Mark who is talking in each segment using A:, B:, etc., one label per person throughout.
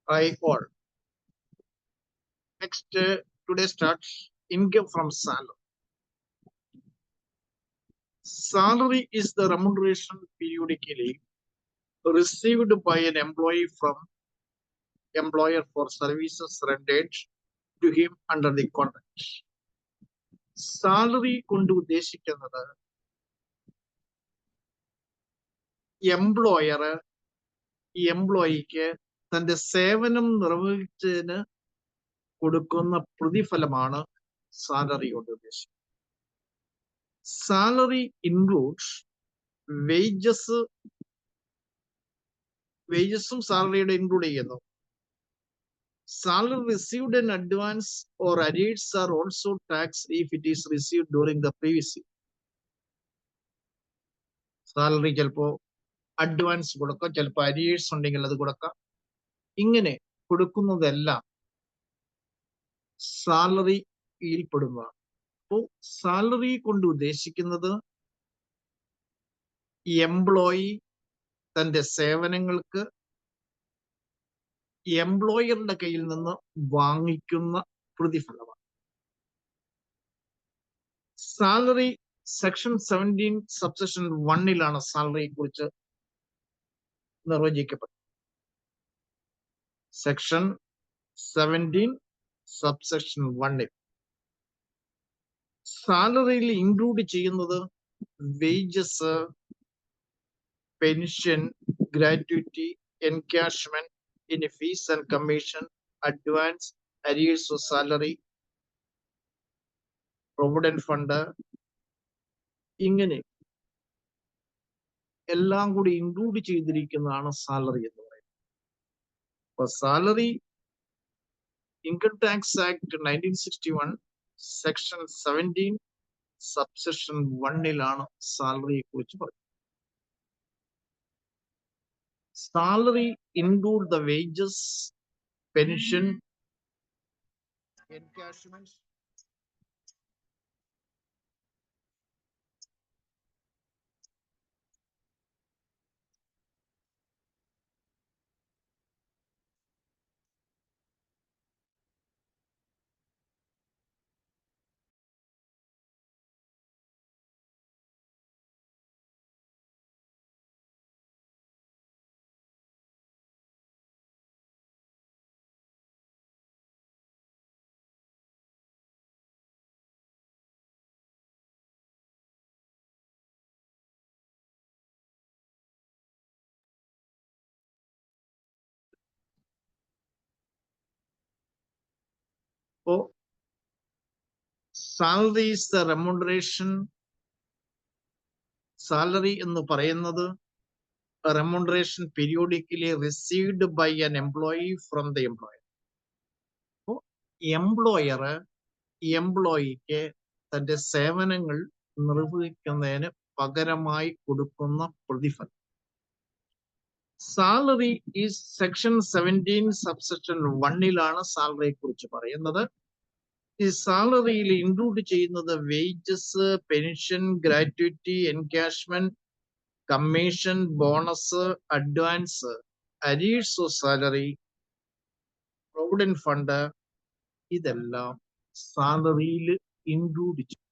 A: Hi all. Next, today starts income from salary. Salary is the remuneration periodically received by an employee from employer for services rendered to him under the contract. Salary കൊണ്ട് ഉദ്ദേശിക്കുന്നത് എംപ്ലോയിക്ക് തന്റെ സേവനം നിർവഹിച്ചതിന് കൊടുക്കുന്ന പ്രതിഫലമാണ് salary കൊണ്ട് ഉദ്ദേശിക്കുന്നത്. Salary includes വേജസും സാലറിയുടെ include ചെയ്യുന്നു. Salary received in advance or arrears are also taxed if it is received during the previous year. Salary ചിലപ്പോ അഡ്വാൻസ് കൊടുക്കാം, ചിലപ്പോൾ അരിയേഴ്സ് ഉണ്ടെങ്കിൽ അത് കൊടുക്കാം. ഇങ്ങനെ കൊടുക്കുന്നതെല്ലാം സാലറിയിൽ പെടുന്നതാണ്. അപ്പോൾ സാലറി കൊണ്ട് ഉദ്ദേശിക്കുന്നത് എംപ്ലോയി തന്റെ സേവനങ്ങൾക്ക് എംപ്ലോയറുടെ കയ്യിൽ നിന്ന് വാങ്ങിക്കുന്ന പ്രതിഫലമാണ്. സാലറി സെക്ഷൻ 17 സബ്സെക്ഷൻ 1 സാലറിയെ കുറിച്ച് നിർവചിക്കപ്പെട്ടത്. സെക്ഷൻ 17 സബ്സെക്ഷൻ 1 സാലറിയിൽ ഇൻക്ലൂഡ് ചെയ്യുന്നത് wages, pension, gratuity, encashment in fees and commission, advance, arrears of salary, provident fund, ഇങ്ങനെ എല്ലാം കൂടി ഇൻക്ലൂഡ് ചെയ്തിരിക്കുന്നതാണ് സാലറി എന്ന് പറയുന്നത്. അപ്പൊ salary income tax act 1961 section 17 subsection 1 സാലറിയെ കുറിച്ച് പറയുന്നത്. Salary include the wages, pension, encashment, salary is the remuneration. Salary എന്ന് പറയുന്നത് remuneration periodically received by an employee from the employer. അപ്പോൾ എംപ്ലോയിക്ക് തന്റെ സേവനങ്ങൾ നിർവഹിക്കുന്നതിന് പകരമായി കൊടുക്കുന്ന പ്രതിഫലം. സാലറി ഈസ് സെക്ഷൻ 17 സബ്സെക്ഷൻ 1 സാലറിയെ കുറിച്ച് പറയുന്നത്. ഈ സാലറിയിൽ ഇൻക്ലൂഡ് ചെയ്യുന്നത് wages, pension, gratuity, encashment, commission, bonus, advance, arrears of salary, provident fund, ഇതെല്ലാം സാലറിയിൽ ഇൻക്ലൂഡ് ചെയ്യും.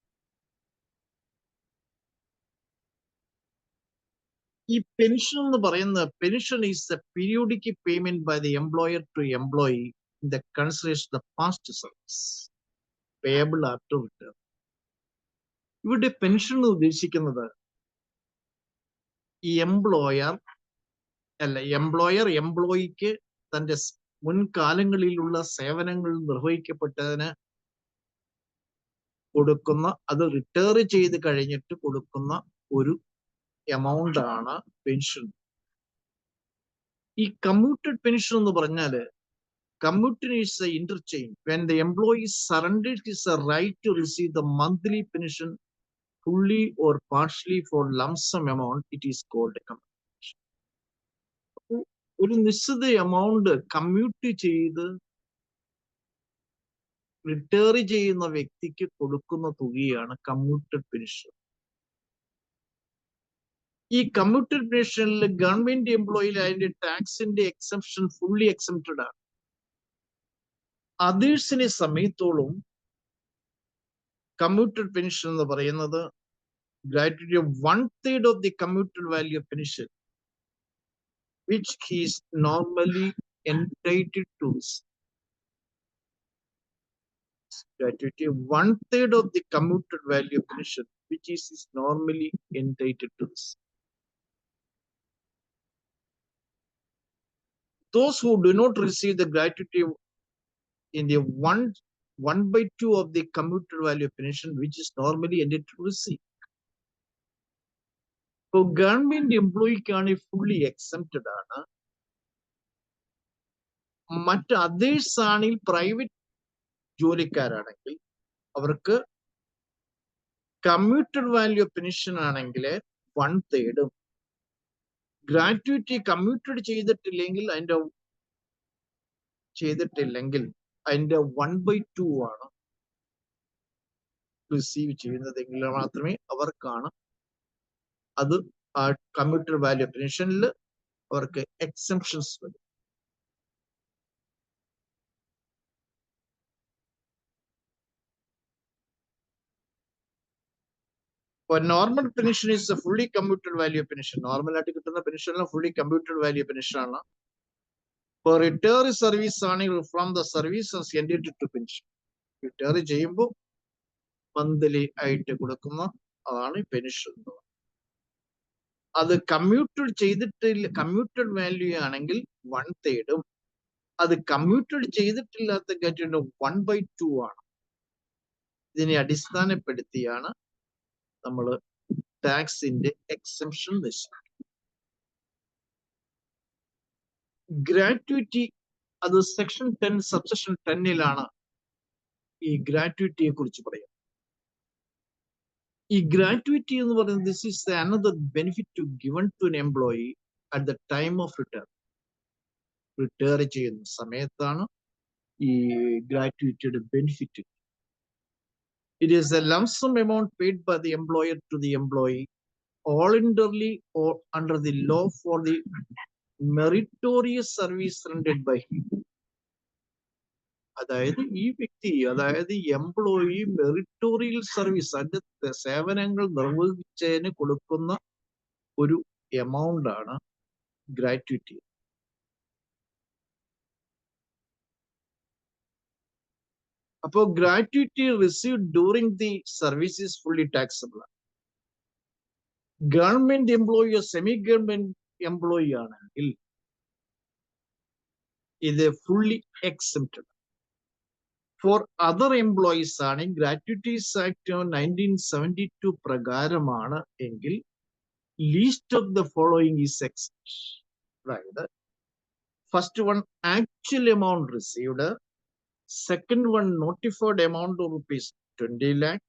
A: ഈ പെൻഷൻ എന്ന് പറയുന്ന pension is a periodic payment by the employer to employee in the consideration the past service payable after return. ഇവിടെ പെൻഷൻ ഉദ്ദേശിക്കുന്നത് ഈ എംപ്ലോയർ എംപ്ലോയിക്ക് തന്റെ മുൻകാലങ്ങളിലുള്ള സേവനങ്ങൾ നിർവഹിക്കപ്പെട്ടതിന് കൊടുക്കുന്ന, അത് റിട്ടയർ ചെയ്ത് കഴിഞ്ഞിട്ട് കൊടുക്കുന്ന ഒരു എമൗണ്ട് ആണ് പെൻഷൻ. ഈ കമ്മ്യൂട്ടഡ് പെൻഷൻ എന്ന് പറഞ്ഞാല് commuted is the interchange. When the employee surrenders his right to receive the monthly pension fully or partially for lump sum amount, it is called a commutation. ഒരു നിശ്ചിത amount commute ചെയ്ത് retire ചെയ്യുന്ന വ്യക്തിക്ക് കൊടുക്കുന്ന തുകയാണ് commuted pension. ഈ commuted പെൻഷനിൽ government എംപ്ലോയിയിൽ അതിന്റെ ടാക്സിന്റെ എക്സംപ്ഷൻ fully exempted ആണ്. അതേഴ്സിനെ സമയത്തോളം കമ്മ്യൂട്ടഡ് പെൻഷൻ എന്ന് പറയുന്നത് gratuity of 1/3 of the commuted value of pension which he is normally entitled to. Gratuity 1/3 of the commuted value of pension which is normally entitled to. Those who do not receive the gratuity in the 1/2 of the commuted value of pension which is normally entitled to receive. So government employee ആണ് fully exempted ആണ്. മറ്റ് others ആണെങ്കിൽ private ജോലിക്കാരാണെങ്കിൽ അവർക്ക് commuted value of pension ആണെങ്കിൽ 1/3, gratuity commuted ചെയ്തിട്ടില്ലെങ്കിൽ അതിന്റെ 1/2 ആണ് receive ചെയ്യുന്നതെങ്കിൽ മാത്രമേ അവർക്കാണ് അത് ആ കമ്മ്യൂട്ടഡ് വാല്യൂ ഓഫ് പെൻഷനിൽ അവർക്ക് എക്സംപ്ഷൻസ് വരും. Normal pension is a fully commuted value pension. Normal ആയിട്ട് കിട്ടുന്ന പെൻഷനിൽ ഫുള്ളി കമ്പ്യൂട്ടഡ് വാല്യൂ പെൻഷൻ ആണ്. ഇപ്പോൾ റിട്ടയർ സർവീസ് ആണെങ്കിൽ from the services entitled to pension, retire ചെയ്യുമ്പോൾ മന്ത്ലി ആയിട്ട് കൊടുക്കുന്ന അതാണ് പെൻഷൻ. അത് കമ്മ്യൂട്ടഡ് ചെയ്തിട്ടില്ല, കമ്മ്യൂട്ടഡ് വാല്യൂ ആണെങ്കിൽ 1/3, അത് കമ്മ്യൂട്ടഡ് ചെയ്തിട്ടില്ലാത്ത കാര്യം 1/2 ആണ്. ഇതിനെ അടിസ്ഥാനപ്പെടുത്തിയാണ് നമ്മൾ ടാക്സിന്റെ എക്സംപ്ഷൻ നിശ്ചയിക്കുന്നത്. ഗ്രാറ്റുവിറ്റി അത് സെക്ഷൻ 10 സബ്സെക്ഷൻ 10 ഈ ഗ്രാറ്റുവിറ്റിയെ കുറിച്ച് പറയാം. ഈ ഗ്രാറ്റുവിറ്റി എന്ന് പറയുന്നത് this is another benefit given to an employee at the time of retire. Retire ചെയ്യുന്ന സമയത്താണ് ഈ ഗ്രാറ്റുവിറ്റിയുടെ benefit. It is a lump sum amount paid by the employer to the employee voluntarily or under the law for the meritorious service rendered by him. അതായത് ഈ വ്യക്തി, അതായത് employee മെറിറ്റോറിയൽ service, അതിന്റെ സേവനങ്ങൾ നിർവഹിച്ചതിന് കൊടുക്കുന്ന ഒരു എമൗണ്ട് ആണ് ഗ്രാറ്റുവിറ്റി. അപ്പോൾ gratuity received during the service is fully taxable. Government എംപ്ലോയിയോ സെമി ഗവൺമെന്റ് എംപ്ലോയി ആണെങ്കിൽ ഇത് fully exempted. For other employees ആണെങ്കിൽ ഗ്രാറ്റുവിറ്റീസ് ആക്ട് 1972 പ്രകാരമാണ് എങ്കിൽ least of the following is except. അതായത് first one actual amount received, second one notified amount of rupees 20 lakh,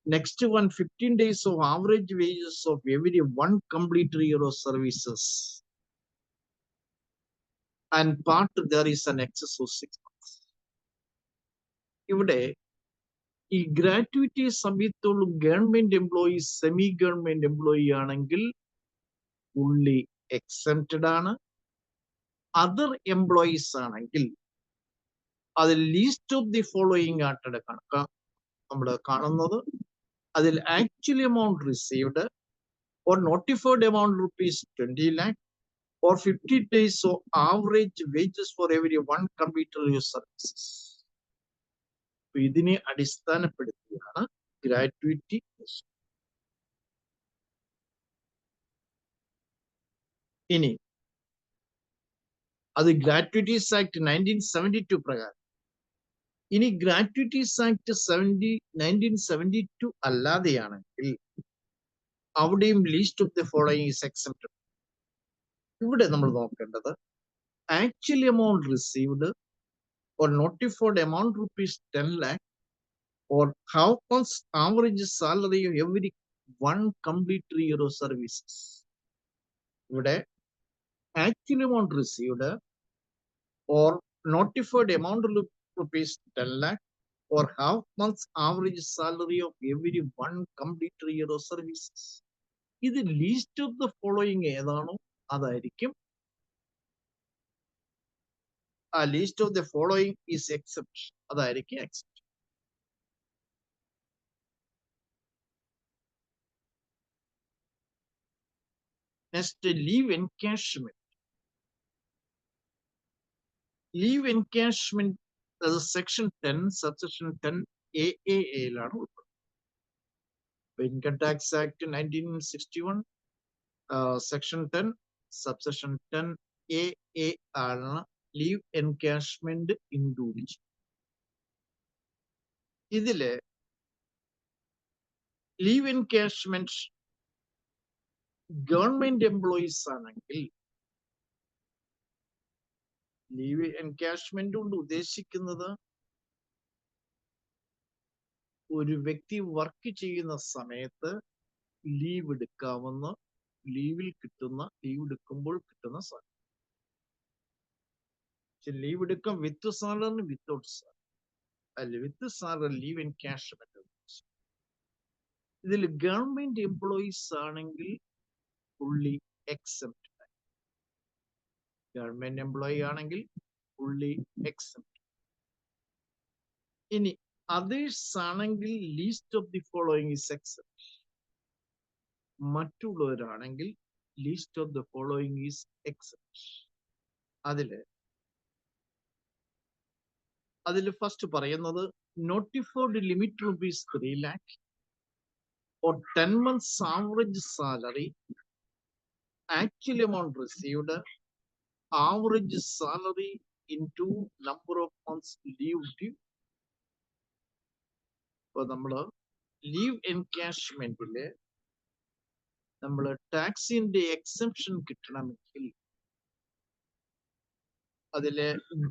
A: next one 15 days of average wages of every one complete year of services, and part there is an excess of 6 months. ഇവിടെ ഈ gratuity സമയത്തുള്ള government employee semi government employee ആണെങ്കിൽ fully exempted ആണ്. Other employees ആണെങ്കിൽ അതിൽ least of the following ആയിട്ട് കണക്ക് നമ്മൾ കാണുന്നത്. അതിൽ actual amount received, or notified amount rupees 20 lakh or 50 days of average wages for every one computer use services. ഇതിനെ അടിസ്ഥാനപ്പെടുത്തിയാണ് ഗ്രാറ്റുവിറ്റി. ഇനി അത് ഗ്രാറ്റുവിറ്റീസ് ആക്ട് 1972 പ്രകാരം. ഇനി ഗ്രാറ്റുവിറ്റീസ് ആക്ട് 1972 അല്ലാതെയാണെങ്കിൽ അവിടെയും least of the following is excepted. ഇവിടെ നമ്മൾ നോക്കേണ്ടത് actually amount received or notified amount rupees 10 lakh or how much average salary of every one complete year of services. ഇവിടെ actual amount received or notified amount rupees 10 lakh or how much average salary of every one complete year of services. ഇത് least of the following ഏതാണോ അതായിരിക്കും. ആ list of the following is except അതായിരിക്കും except. Next, leave encashment. Leave encashment as section 10 subsection 10 AAA Income Tax Act 1961 section 10 subsection 10 AA ആണ് leave encashment include. ഇതില് leave encashment government employees ആണെങ്കിൽ leave encashment കൊണ്ട് ഉദ്ദേശിക്കുന്നത് ഒരു വ്യക്തി work ചെയ്യുന്ന സമയത്ത് ലീവ് എടുക്കാമെന്ന് ലീവ് എടുക്കുമ്പോൾ കിട്ടുന്ന സാലറി. ലീവ് എടുക്കാം വിത്ത് സാലറി വിത്തൗട്ട് സാലറി അല്ല വിത്ത് സാലറി ലീവ് എൻകാഷ്മെന്റ്. ഇതിൽ ഗവൺമെന്റ് എംപ്ലോയീസ് ആണെങ്കിൽ ഫുള്ളി എക്സെപ്റ്റ്. ഗവൺമെന്റ് എംപ്ലോയി ആണെങ്കിൽ ഫുള്ളി എക്സെപ്റ്റ്. ഇനി അതേഴ്സ് ആണെങ്കിൽ least of the following is except. മറ്റുള്ളവരാണെങ്കിൽ least of the following is except. അതിൽ ഫസ്റ്റ് പറയുന്നത് notified limit rupees 3 lakh or 10 months average salary, actual amount received, average salary into number of months leave due. ഇപ്പൊ നമ്മള് leave എൻകാഷ്മെന്റില് നമ്മള് ടാക്സിന്റെ exception കിട്ടണമെങ്കിൽ അതില്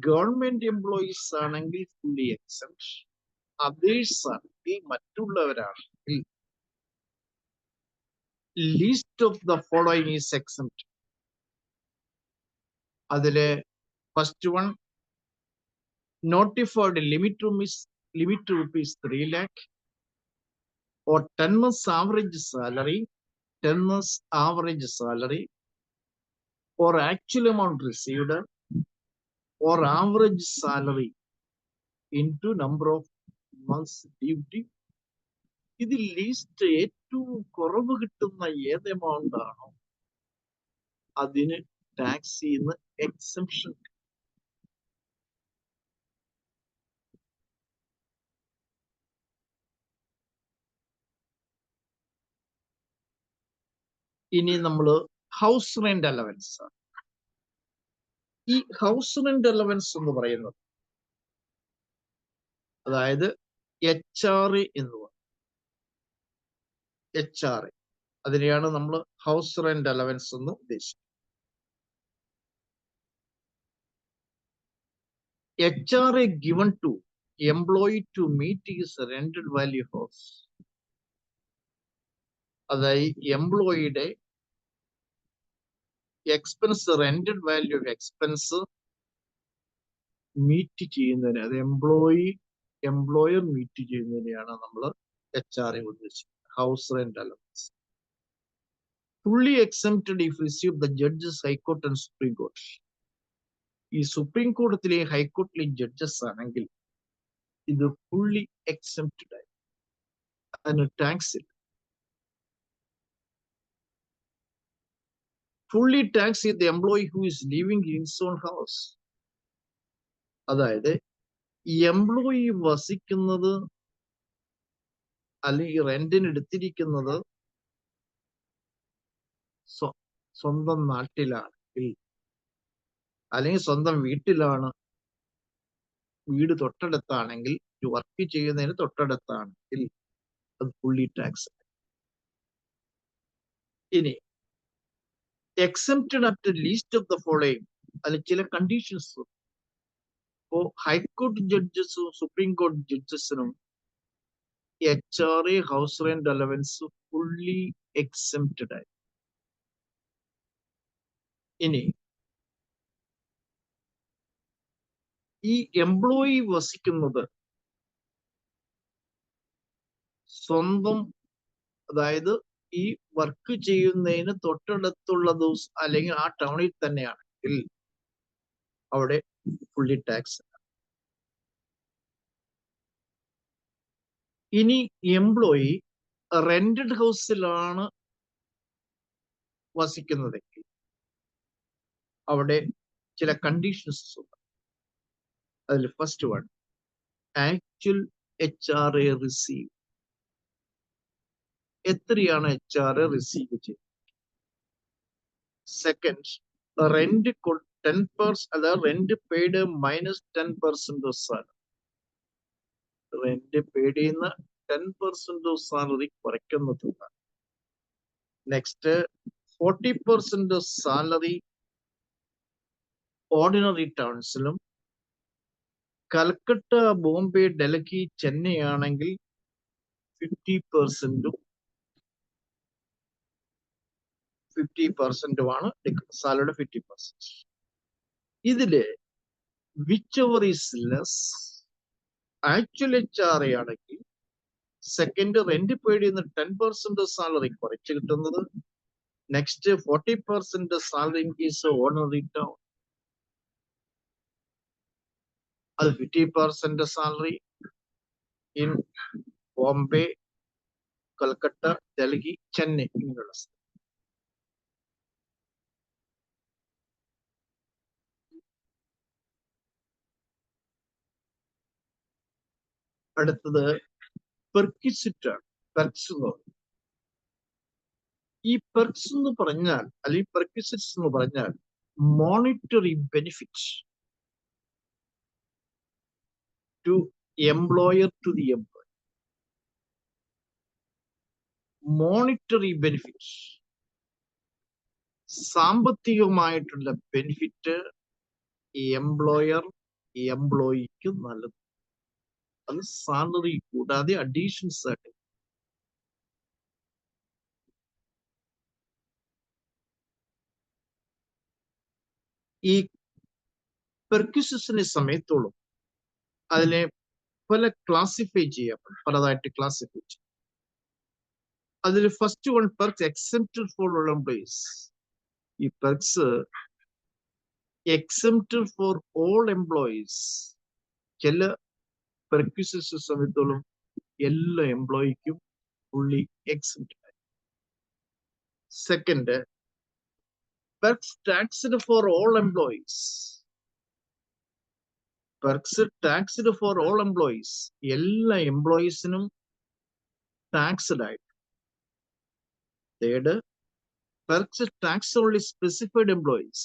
A: government employees ആണെങ്കിൽ fully except, others ആണെങ്കിൽ മറ്റുള്ളവരാണെങ്കിൽ least of the following is except. അതില് first one notified limit rupees 3 lakh or 10 months average salary, 10 months average salary or actual amount received or average salary into number of months duty. ഇതിൽ least ഏറ്റവും കുറവ് കിട്ടുന്ന ഏത് amount ആണോ അതിന് ടാക്സിന്ന് exception. ഇനി നമ്മള് ഹൗസ് റെന്റ് അലവൻസ് ആണ്. ഈ ഹൗസ് റെന്റ് അലവൻസ് എന്ന് പറയുന്നത് അതായത് HRA എന്ന് പറയും. HRA അതിനെയാണ് നമ്മൾ ഹൗസ് റെന്റ് അലവൻസ് എന്ന് ഉദ്ദേശിക്കുന്നത്. HRA given to employee to meet his rented value house. അതായത് എംപ്ലോയിയുടെ expense rented value of expense meet ചെയ്യുന്നതിന്, അത് എംപ്ലോയർ മീറ്റ് ചെയ്യുന്നതിനെയാണ് നമ്മൾ HRA ഉദ്ദേശിക്കുന്നത്. House rent allowance fully excepted if receive the judges high court and supreme court. ഈ supreme കോടതിയിലെ ഹൈക്കോർട്ടിലെ ജഡ്ജസ് ആണെങ്കിൽ ഇത് ഫുള്ളി എക്സെപ്റ്റഡ് ആയി, അതിന് ടാക്സ് ഇല്ല. fully tax the employee who is living in his own house. അതായത് എംപ്ലോയി വസിക്കുന്നത് അല്ലെങ്കിൽ റെന്റിന് എടുത്തിരിക്കുന്നത് സ്വന്തം നാട്ടിലാണെങ്കിൽ അല്ലെങ്കിൽ സ്വന്തം വീട്ടിലാണ്, വീട് തൊട്ടടുത്താണെങ്കിൽ, വർക്ക് ചെയ്യുന്നതിന് തൊട്ടടുത്താണെങ്കിൽ അത് ഫുള്ളി ടാക്സ്. ഇനി exempted at least of the following, അതിൽ ചില കണ്ടീഷൻസ്. ഇപ്പോ ഹൈക്കോടതി ജഡ്ജസും സുപ്രീം കോടതി ജഡ്ജസിനും HRA house rent allowance fully exempted ആയി. ഇനി ഈ എംപ്ലോയി വസിക്കുന്നത് സ്വന്തം, അതായത് ഈ വർക്ക് ചെയ്യുന്നതിന് തൊട്ടടുത്തുള്ള ദിവസം അല്ലെങ്കിൽ ആ ടൗണിൽ തന്നെയാണെങ്കിൽ അവിടെ ഫുള്ളി ടാക്സ്. ഇനി എംപ്ലോയി റെന്റഡ് ഹൗസിലാണ് വസിക്കുന്നതെങ്കിൽ അവിടെ ചില കണ്ടീഷൻസ് ഉണ്ട്. അതിൽ first one, actual HRA receive. എത്രയാണ് HRA റിസീവ് ചെയ്യുന്നത്? സെക്കൻഡ്, റെന്റ് 10%, അതായത് rent paid -10% of salary. Rent paid ചെയ്യുന്ന 10% ഓഫ് സാലറി കുറയ്ക്കുന്ന തുക. നെക്സ്റ്റ്, 40% ഓഫ് സാലറി ഓർഡിനറി ടൗൺസിലും, കൽക്കട്ട, ബോംബെ, ഡൽഹി, ചെന്നൈ ആണെങ്കിൽ 50%-ഉം 50%-ഉമാണ് സാലറിയുടെ 50%. ഇതില് whichever is less, actual HRA ആണെങ്കിൽ സെക്കൻഡ്, റെന്റ് പെയ്ഡ് ചെയ്യുന്ന 10% സാലറി കുറച്ച് കിട്ടുന്നത്. Next, 40% salary increase ordinary town, അത് 50% സാലറി ഇൻ ബോംബെ, കൽക്കട്ട, ഡൽഹി, ചെന്നൈ ഇങ്ങനെയുള്ള സ്ഥലം. അടുത്തത് പെർക്വിസിറ്റ് ആണ്. പെർക്സ് എന്ന് പറയും. ഈ പെർക്സ് എന്ന് പറഞ്ഞാൽ, അല്ലെങ്കിൽ പെർക്വിസിറ്റ്സ് എന്ന് പറഞ്ഞാൽ monetary benefit to employer to the employer. Monetary benefit, സാമ്പത്തികമായിട്ടുള്ള ബെനിഫിറ്റ് എംപ്ലോയർ എംപ്ലോയിക്ക് നൽകും. അത് സാലറി കൂടാതെ അഡീഷൻസ് ആയിട്ട്. ഈ പെർക്വിസിറ്റിനെ സമയത്തോളം അതിനെ പല ക്ലാസിഫൈ ചെയ്യാം, പലതായിട്ട് ക്ലാസിഫൈ ചെയ്യാം. അതിൽ first one, perks excepted for all employees. ഈ perks excepted for all employees. ചില പെർക്വിസിറ്റ് സമയത്തോളം എല്ലാ എംപ്ലോയിക്കും ഫുള്ളി എക്സെപ്റ്റഡ് ആയി. Second, perks taxed for all employees. Perks taxed for all employees, എല്ലാ എംപ്ലോയീസിനും ടാക്സ്ഡ് ആയിട്ട്. Third, perks tax only specified employees.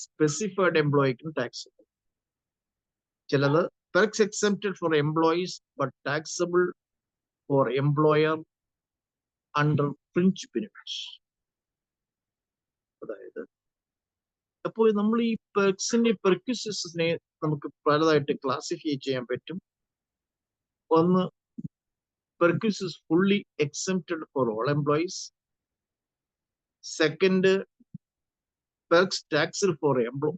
A: Specified എംപ്ലോയിക്കും ടാക്സ്. ചിലത് perks excepted for employees but taxable for employer under fringe benefits. അതായത് അപ്പോൾ നമ്മൾ ഈ പെർക്സിന്റെ പെർക്വിസിറ്റിനെ നമുക്ക് പലതായിട്ട് ക്ലാസിഫൈ ചെയ്യാൻ പറ്റും. ഒന്ന്, perquisite fully excepted for all employees. Second, perks taxed for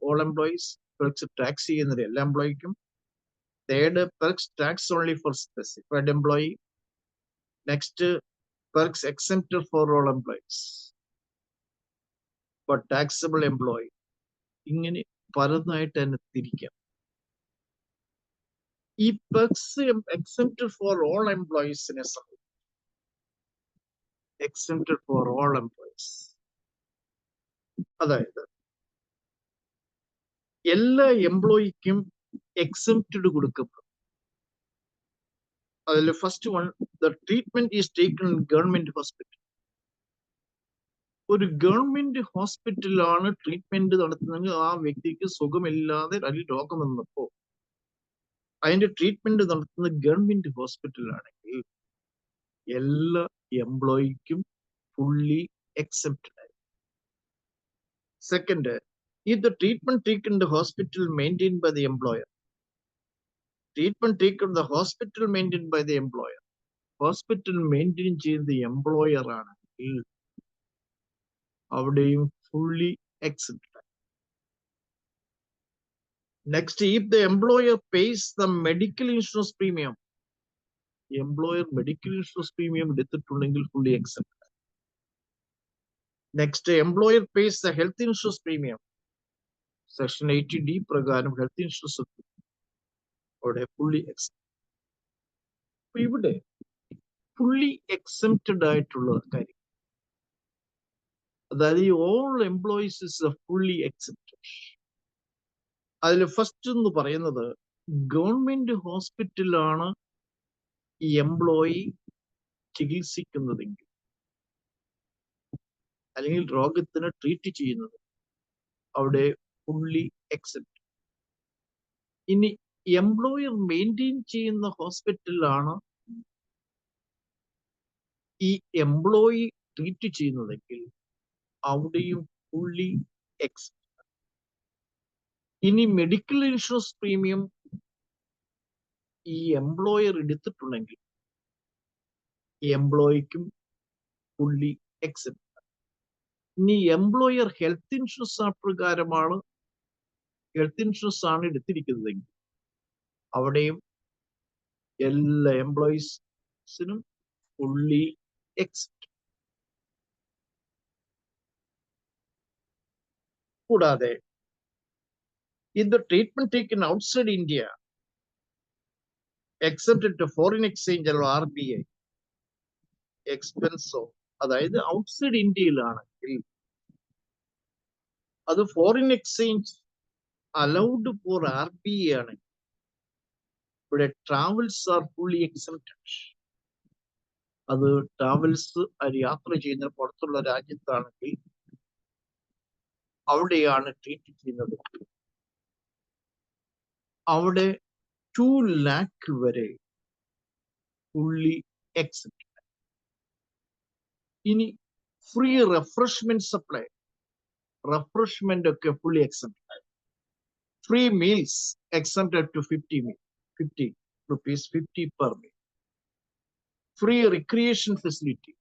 A: all employees. Perks tax ചെയ്യുന്നത് എല്ലാ എംപ്ലോയിക്കും. Third, perks tax only for specified employee. Next, perks excepted for all employees but taxable employee. ഇങ്ങനെ പലതായിട്ട് തന്നെ തിരിക്കാം. ഈ പെർക്സ് എക്സെപ്റ്റഡ് ഫോർ ഓൾ എംപ്ലോയീസിനെ സംബന്ധിച്ച്, എക്സെപ്റ്റഡ് ഫോർ ഓൾ എംപ്ലോയീസ്, അതായത് എല്ലാ എംപ്ലോയിക്കും എക്സംപ്റ്റഡ് കൊടുക്കപ്പെടും. അതിൽ first one, the treatment is taken in government hospital. ഒരു ഗവൺമെന്റ് ഹോസ്പിറ്റലാണ് ട്രീറ്റ്മെന്റ് നടത്തുന്നതെങ്കിൽ ആ വ്യക്തിക്ക് സുഖമില്ലാതെ അല്ലെങ്കിൽ രോഗം വന്നപ്പോ അതിന്റെ ട്രീറ്റ്മെന്റ് നടത്തുന്ന ഗവൺമെന്റ് ഹോസ്പിറ്റലാണെങ്കിൽ എല്ലാ എംപ്ലോയിക്കും ഫുള്ളി എക്സെപ്റ്റഡ് ആയി. Second, if the treatment taken in the hospital maintained by the employer, treatment taken in the hospital maintained by the employer, hospital maintain ചെയ്യുന്ന എംപ്ലോയർ ആണെങ്കിൽ അവിടെയും fully excepted. Next, if the employer pays the medical insurance premium, employer medical insurance premium എടുത്തിട്ടുണ്ടെങ്കിൽ fully excepted. Next, employer pays the health insurance premium, section 80D പ്രകാരം health insurance അവിടെ fully excepted. ഇവിടെ fully excepted ആയിട്ടുള്ള കാര്യം, അതായത് ഈ all employees is fully excepted. അതിൽ first എന്ന് പറയുന്നത് ഗവൺമെന്റ് ഹോസ്പിറ്റലാണ് ഈ എംപ്ലോയി ചികിത്സിക്കുന്നതെങ്കിൽ അല്ലെങ്കിൽ രോഗത്തിന് ട്രീറ്റ് ചെയ്യുന്നത്, അവിടെ ഫുള്ളി എക്സെപ്റ്റ്. ഇനി എംപ്ലോയർ മെയിൻറ്റെയിൻ ചെയ്യുന്ന ഹോസ്പിറ്റലാണ് ഈ എംപ്ലോയി ട്രീറ്റ് ചെയ്യുന്നതെങ്കിൽ അവിടെയും ഫുള്ളി എക്സെപ്റ്റ്. ഇനി മെഡിക്കൽ ഇൻഷുറൻസ് പ്രീമിയം ഈ എംപ്ലോയർ എടുത്തിട്ടുണ്ടെങ്കിൽ എംപ്ലോയിക്കും ഫുള്ളി എക്സെപ്റ്റ്. ഇനി എംപ്ലോയർ ഹെൽത്ത് ഇൻഷുറൻസ് പ്രകാരമാണ് ഹെൽത്ത് ഇൻഷുറൻസ് ആണ് എടുത്തിരിക്കുന്നതെങ്കിൽ അവിടെയും എല്ലാ എംപ്ലോയീസിനും ഫുള്ളി എക്സെപ്റ്റ്. കൂടാതെ in the treatment taken outside India, excepted to foreign exchange or RBI expense, അതായത് ഔട്ട്സൈഡ് ഇന്ത്യയിലാണെങ്കിൽ അത് foreign exchange allowed four RBI ആണെങ്കിൽ ഇവിടെ ട്രാവൽസ് ആർ ഫുള്ളി എക്സെപ്റ്റഡ്. അത് ട്രാവൽസ് യാത്ര ചെയ്യുന്ന പുറത്തുള്ള രാജ്യത്താണെങ്കിൽ അവിടെയാണ് ട്രീറ്റ് ചെയ്യുന്നത്. അവിടെ 2 lakh വരെ ഫുള്ളി എക്സെപ്റ്റഡ്. ഇനി ഫ്രീ റിഫ്രഷ്മെന്റ് സപ്ലൈ, റിഫ്രഷ്മെന്റ് ഒക്കെ fully excepted. Free meals excepted to 50 rupees 50 per meal. Free recreation facility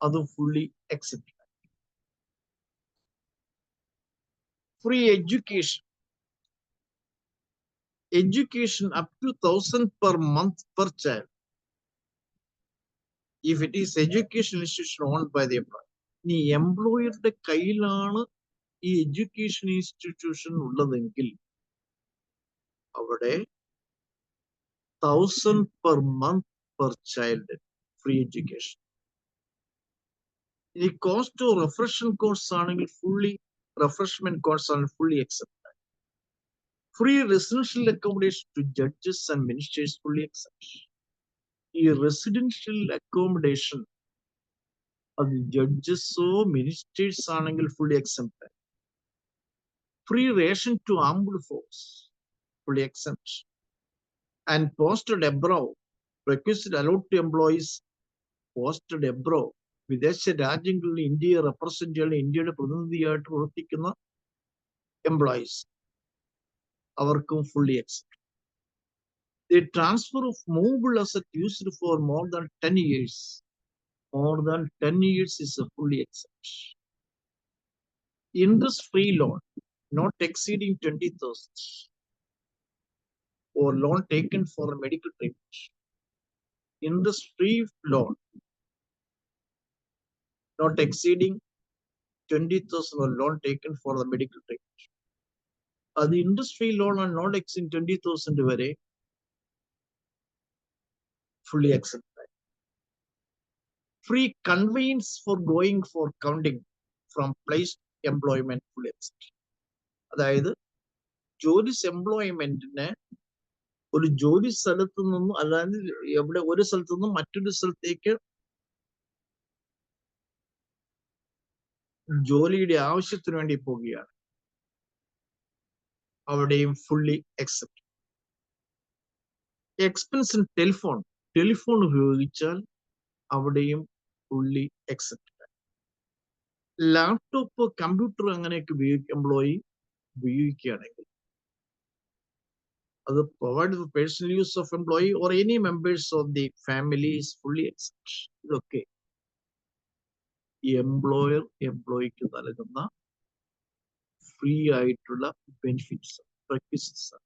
A: അതും fully excepted. Free education up to 1,000 per month per child if it is education institution owned by the employer. ഇനി എംപ്ലോയറുടെ കയ്യിലാണ് ഈ education institution ഉള്ളതെങ്കിൽ അവിടെ 1,000 per month per child free education. ഇനി cost of refreshment course ആണെങ്കിൽ refreshment course ആണ് fully excepted. Free residential accommodation to judges and ministers fully excepted. ഈ residential accommodation അത് ജഡ്ജസോ മിനിസ്റ്റേഴ്സ് ആണെങ്കിൽ fully excepted. Free ration to armed force fully except. And posted abroad request allowed to employees posted abroad, വിദേശ രാജ്യങ്ങളിൽ ഇന്ത്യയെ represent ചെയ്യുന്ന ഇന്ത്യയുടെ പ്രതിനിധിയായിട്ട് പ്രവർത്തിക്കുന്ന എംപ്ലോയീസ് അവർക്കും fully except. The transfer of movable asset used for more than 10 years is a fully accepted. Interest-free loan not exceeding 20,000 or loan taken for a medical treatment. Interest-free loan not exceeding 20,000 or loan taken for the medical treatment. The interest-free loan are not exceeding 20,000 vare fully accepted. Free conveyance for going for counting from place employment fully exempt. അതായത് ജോലിസ് എംപ്ലോയ്മെന്റിന് ഒരു ജോലി സ്ഥലത്തു നിന്നും അല്ലാതെ എവിടെ ഒരു സ്ഥലത്തു നിന്നും മറ്റൊരു സ്ഥലത്തേക്ക് ജോലിയുടെ ആവശ്യത്തിന് വേണ്ടി പോവുകയാണ്, അവിടെയും fully except. Expense in telephone ഉപയോഗിച്ചാൽ അവിടെയും ഫുള്ളി എക്സെപ്റ്റ്. ലാപ്ടോപ്പ്, കമ്പ്യൂട്ടർ അങ്ങനെയൊക്കെ എംപ്ലോയി ഉപയോഗിക്കുകയാണെങ്കിൽ അത് provide for personal use of employee or any members of the family is fully except. ഇതൊക്കെ എംപ്ലോയർ എംപ്ലോയിക്ക് നൽകുന്ന ഫ്രീ ആയിട്ടുള്ള ബെനിഫിറ്റ്സ്, റെക്വിസിറ്റ്സ്.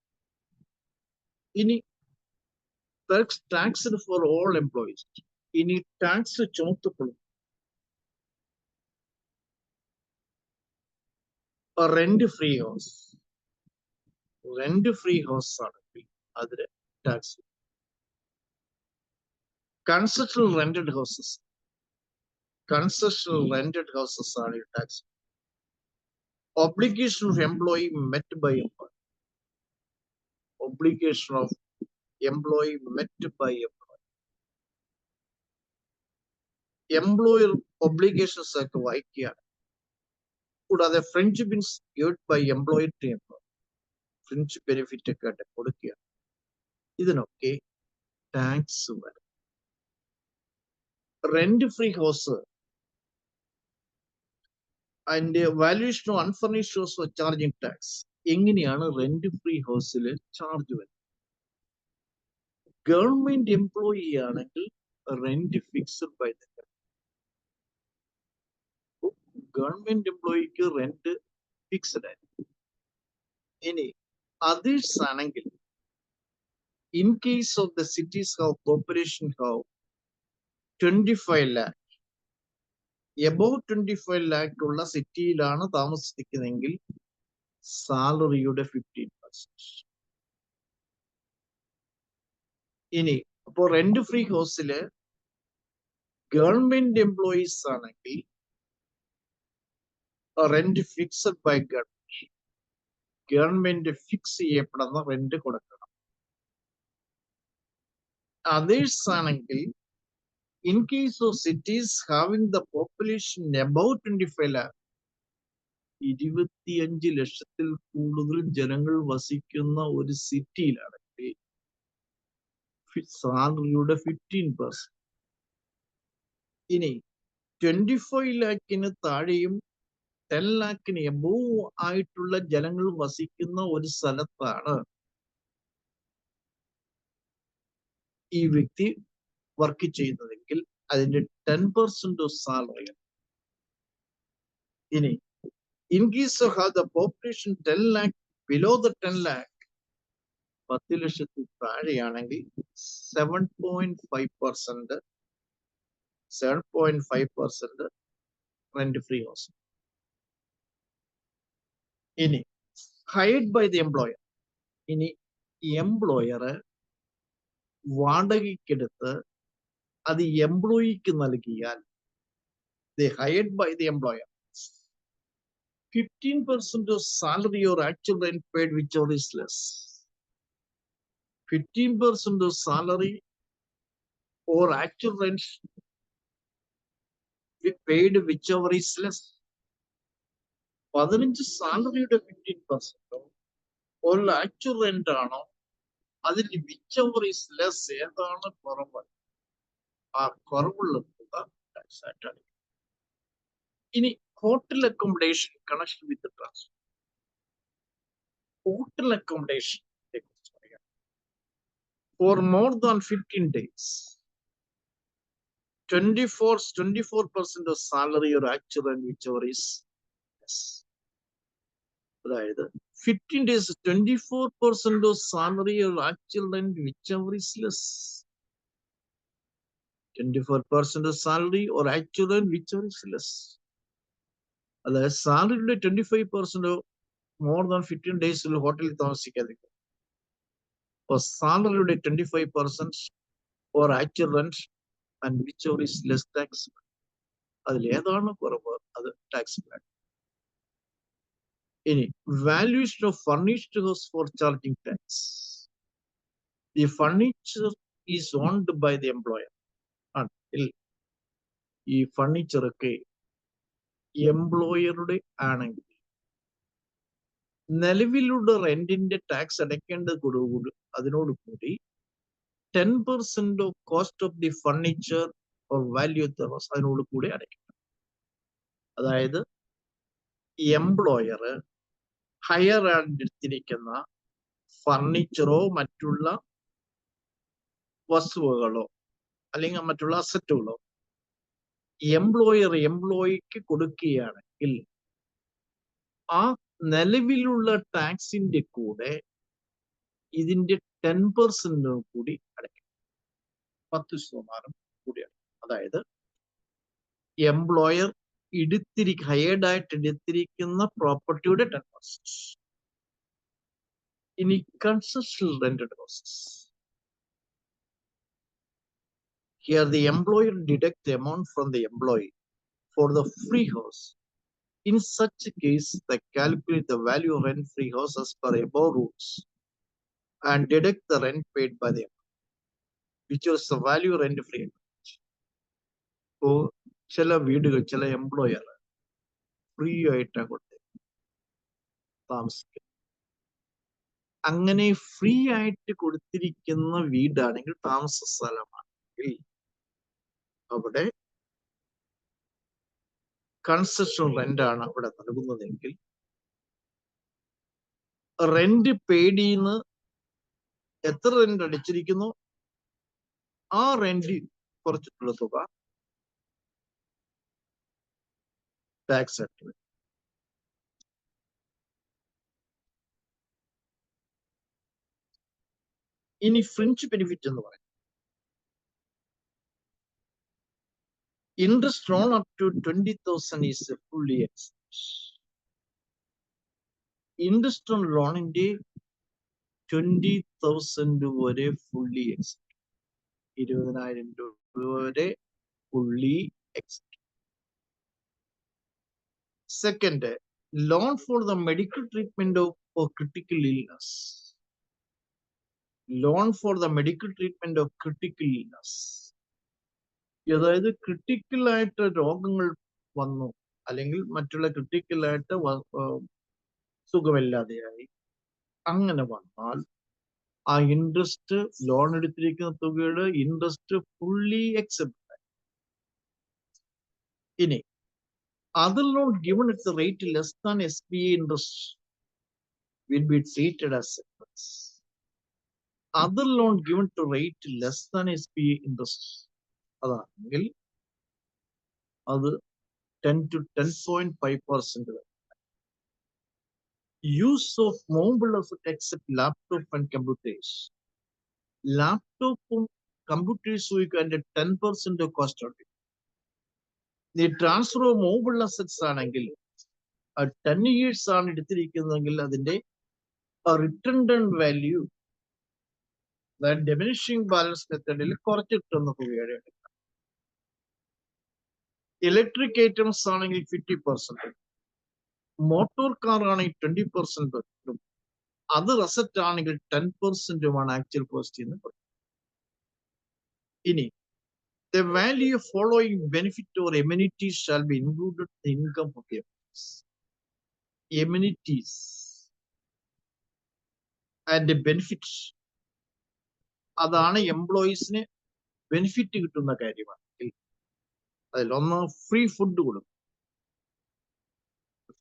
A: ഇനി ടാക്സ് ഫോർ ഓൾ എംപ്ലോയീസ്. ഇനി ടാക്സ് ചുമത്തപ്പെടും rent free house. Rent free house ആണെങ്കിൽ അതിന് ടാക്സ്. കൺസെഷണൽ റെന്റഡ് ഹൗസസ് ആണ് tax. Obligation of employee met by employee. Obligation of employee met by employee. Employer obligations ഒക്കെ വായിക്കുകയാണ്. കൂടാതെ fringe benefits gived by employee to employee. Fringe benefit ഒക്കെ ആയിട്ട് കൊടുക്കുകയാണ്. ഇതിനൊക്കെ ടാക്സ് വരും. റെന്റ് ഫ്രീ ഹൗസ് അതിന്റെ valuation of unfurnished house charging tax. എങ്ങനെയാണ് റെന്റ് ഫ്രീ ഹൗസിൽ ചാർജ് വരുന്നത്? ഗവൺമെന്റ് എംപ്ലോയി ആണെങ്കിൽ rent fixed by the government എംപ്ലോയിക്ക് റെന്റ് ഫിക്സ്ഡ് ആയിരിക്കും. ഇനി അതേഴ്സ് ആണെങ്കിൽ, in case of the cities have population have 25 lakh, above 25 lakh ഉള്ള സിറ്റിയിലാണ് താമസിക്കുന്നതെങ്കിൽ സാലറിയുടെ 15%. ഇനി അപ്പോ റെന്റ് ഫ്രീ ഹൗസില് ഗവൺമെന്റ് എംപ്ലോയീസ് ആണെങ്കിൽ rent fixed by government. Government fix ചെയ്യപ്പെടുന്ന റെന്റ് കൊടുക്കണം. അതേഴ്സ് ആണെങ്കിൽ, in case of cities having the population above 25 lakh, 25 ലക്ഷത്തിൽ കൂടുതൽ ജനങ്ങൾ വസിക്കുന്ന ഒരു സിറ്റിയിലാണെങ്കിൽ സാലറിയുടെ 15%. ഇനി 25 lakhന് താഴെയും 10 lakhന് എബോവ് ആയിട്ടുള്ള ജനങ്ങൾ വസിക്കുന്ന ഒരു സ്ഥലത്താണ് ഈ വ്യക്തി വർക്ക് ചെയ്യുന്നതെങ്കിൽ അതിന്റെ 10% സാലറി. ഇനി in case of the population 10 lakh, below the 10 lakh, 10 ലക്ഷത്തിൽ താഴെയാണെങ്കിൽ 7.5% റെന്റ് ഫ്രീ ഹൗസ്. ഇനി ഹൈഡ് ബൈ ദി എംപ്ലോയർ. ഇനി എംപ്ലോയർ വാടകയ്ക്കെടുത്ത് അത് എംപ്ലോയിക്ക് നൽകിയാൽ they hired by the employer, 15% of salary or actual rent paid, whichever is less. 15% of salary or actual rent paid, whichever is less. 15 സാലറിയുടെ 15% or actual rent ആണോ, അതിൽ whichever is less, ഏതാണ് കുറവ്, ആ കുറവുള്ള തുക ടാക്സ് ആയിട്ടാണ്. ഇനി hotel accommodation connection with transport. Hotel accommodation for more than 15 days, 24% of salary or actual and whichever is less. അതായത് 15 days 24% of salary or actual and whichever is less. 24% of salary or actual and whichever is less. അതായത് സാലറിയുടെ 25% more than 15 ഡേയ്സിൽ ഹോട്ടലിൽ താമസിക്കാതിരിക്കും. അപ്പോൾ സാലറിയുടെ 25% or actual rent and whichever is less tax. അതിൽ ഏതാണ് കുറവ് അത് tax. Any valuation of furnished house for charging tax. The furniture is owned by the employer. Until ഈ ഫർണിച്ചറൊക്കെ എംപ്ലോയറുടെ ആണെങ്കിൽ നിലവിലുള്ള റെന്റിന്റെ ടാക്സ് അടയ്ക്കേണ്ടതോടുകൂടി അതിനോടുകൂടി 10% of cost of the furniture or value of the house അതിനോട് കൂടി അടയ്ക്കണം. അതായത് എംപ്ലോയർ ഹയർ എടുത്തിരിക്കുന്ന ഫർണിച്ചറോ മറ്റുള്ള വസ്തുവകളോ അല്ലെങ്കിൽ മറ്റുള്ള അസറ്റുകളോ എംപ്ലോയിക്ക് കൊടുക്കുകയാണെങ്കിൽ ആ നിലവിലുള്ള ടാക്സിന്റെ കൂടെ ഇതിന്റെ 10% കൂടി അടയ്ക്കും. 10% കൂടി അടയ്ക്കും. അതായത് എംപ്ലോയർ ഹയേർഡായിട്ട് എടുത്തിരിക്കുന്ന പ്രോപ്പർട്ടിയുടെ 10%. ഇനി concessional rented houses. Here the employer deduct the amount from the employee for the free house. In such a case, they calculate the value of rent-free house as per above rules and deduct the rent paid by the employee, which is the value rent-free. So, ചില വീടുകൾ ചില employer free ആയിട്ടാണ് കൊടുത്തത് താമസിക്കുന്നത്. അങ്ങനെ free ആയിട്ട് കൊടുത്തിരിക്കുന്ന വീടാണെങ്കിൽ, താമസ സ്ഥലമാണെങ്കിൽ അവിടെ കൺസെഷൻ റെന്റ് ആണ് അവിടെ നൽകുന്നതെങ്കിൽ റെന്റ് പേടിന്ന് എത്ര റെന്റ് അടിച്ചിരിക്കുന്നു ആ റെന്റ് കുറച്ചിട്ടുള്ള തുക ടാക്സ് ആയിട്ട് വരും. ഇനി ഫ്രിഞ്ച് ബെനിഫിറ്റ് എന്ന് പറയും. Interest drawn up to 20,000 is fully exempt. Interest on ലോണിന്റെ 20,000 വരെ fully exempt. 20,000 രൂപ വരെ fully exempt. Second, loan for the medical treatment of critical illness. Loan for the medical treatment of critical illness. അതായത് ക്രിട്ടിക്കലായിട്ട് രോഗങ്ങൾ വന്നു അല്ലെങ്കിൽ മറ്റുള്ള ക്രിട്ടിക്കലായിട്ട് സുഖമില്ലാതെയായി അങ്ങനെ വന്നാൽ ആ ഇൻട്രസ്റ്റ്, ലോൺ എടുത്തിരിക്കുന്ന തുകയുടെ ഇൻട്രസ്റ്റ് ഫുള്ളി എക്സെപ്റ്റ്. ഇനി other loan given at the rate less than SBA interest will be treated as surplus. Other loan given to rate less than SBA interest അതാണെങ്കിൽ അത് 10 to 10.5%. Use of mobile asset except laptop and computers. ലാപ്ടോപ്പും കമ്പ്യൂട്ടേഴ്സും അതിന്റെ 10% cost ഉണ്ട്. ഈ transfer of mobile assets ആണെങ്കിൽ 10 years ആണ് എടുത്തിരിക്കുന്നതെങ്കിൽ അതിന്റെ return value diminishing balance മെത്തേഡിൽ കുറച്ചിട്ടുന്ന തുകയുടെ. ഇലക്ട്രിക് ഐറ്റംസ് ആണെങ്കിൽ 50%, മോട്ടോർ കാർ ആണെങ്കിൽ 20%, അതർ അസറ്റ് ആണെങ്കിൽ 10%മാണ് ആക്ച്വൽ കോസ്റ്റ് എന്ന് പറയും. ഇനി the value of following benefit or amenities shall be included in the income of the employees. Amenities and the benefits അതാണ് എംപ്ലോയീസിന് benefit കിട്ടുന്ന കാര്യമാണ്. അതിലൊന്ന് ഫ്രീ ഫുഡ് കൊടുക്കും.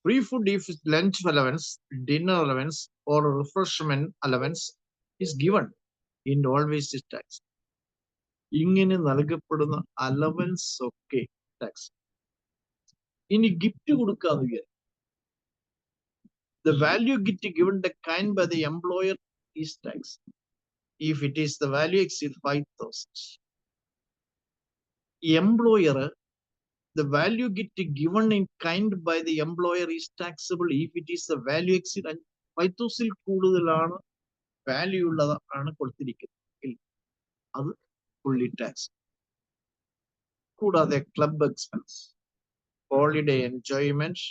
A: Free food if lunch allowance, dinner allowance or refreshment allowance is given in always is tax. ഇങ്ങനെ നൽകപ്പെടുന്ന allowance ഒക്കെ tax. ഇനി gift കൊടുക്കാന്ന് വിചാരിക്കും. The value gift given the kind by the employer is tax if it is the value exceed 5,000. Employer, the value gift given in kind by the employer is taxable if it is the value exceed 5,000 കൂടുതലാണ് value ഉള്ളതാണ് കൊടുത്തിരിക്കുന്നത് അത് fully tax. കൂടാതെ club expense, holiday enjoyment,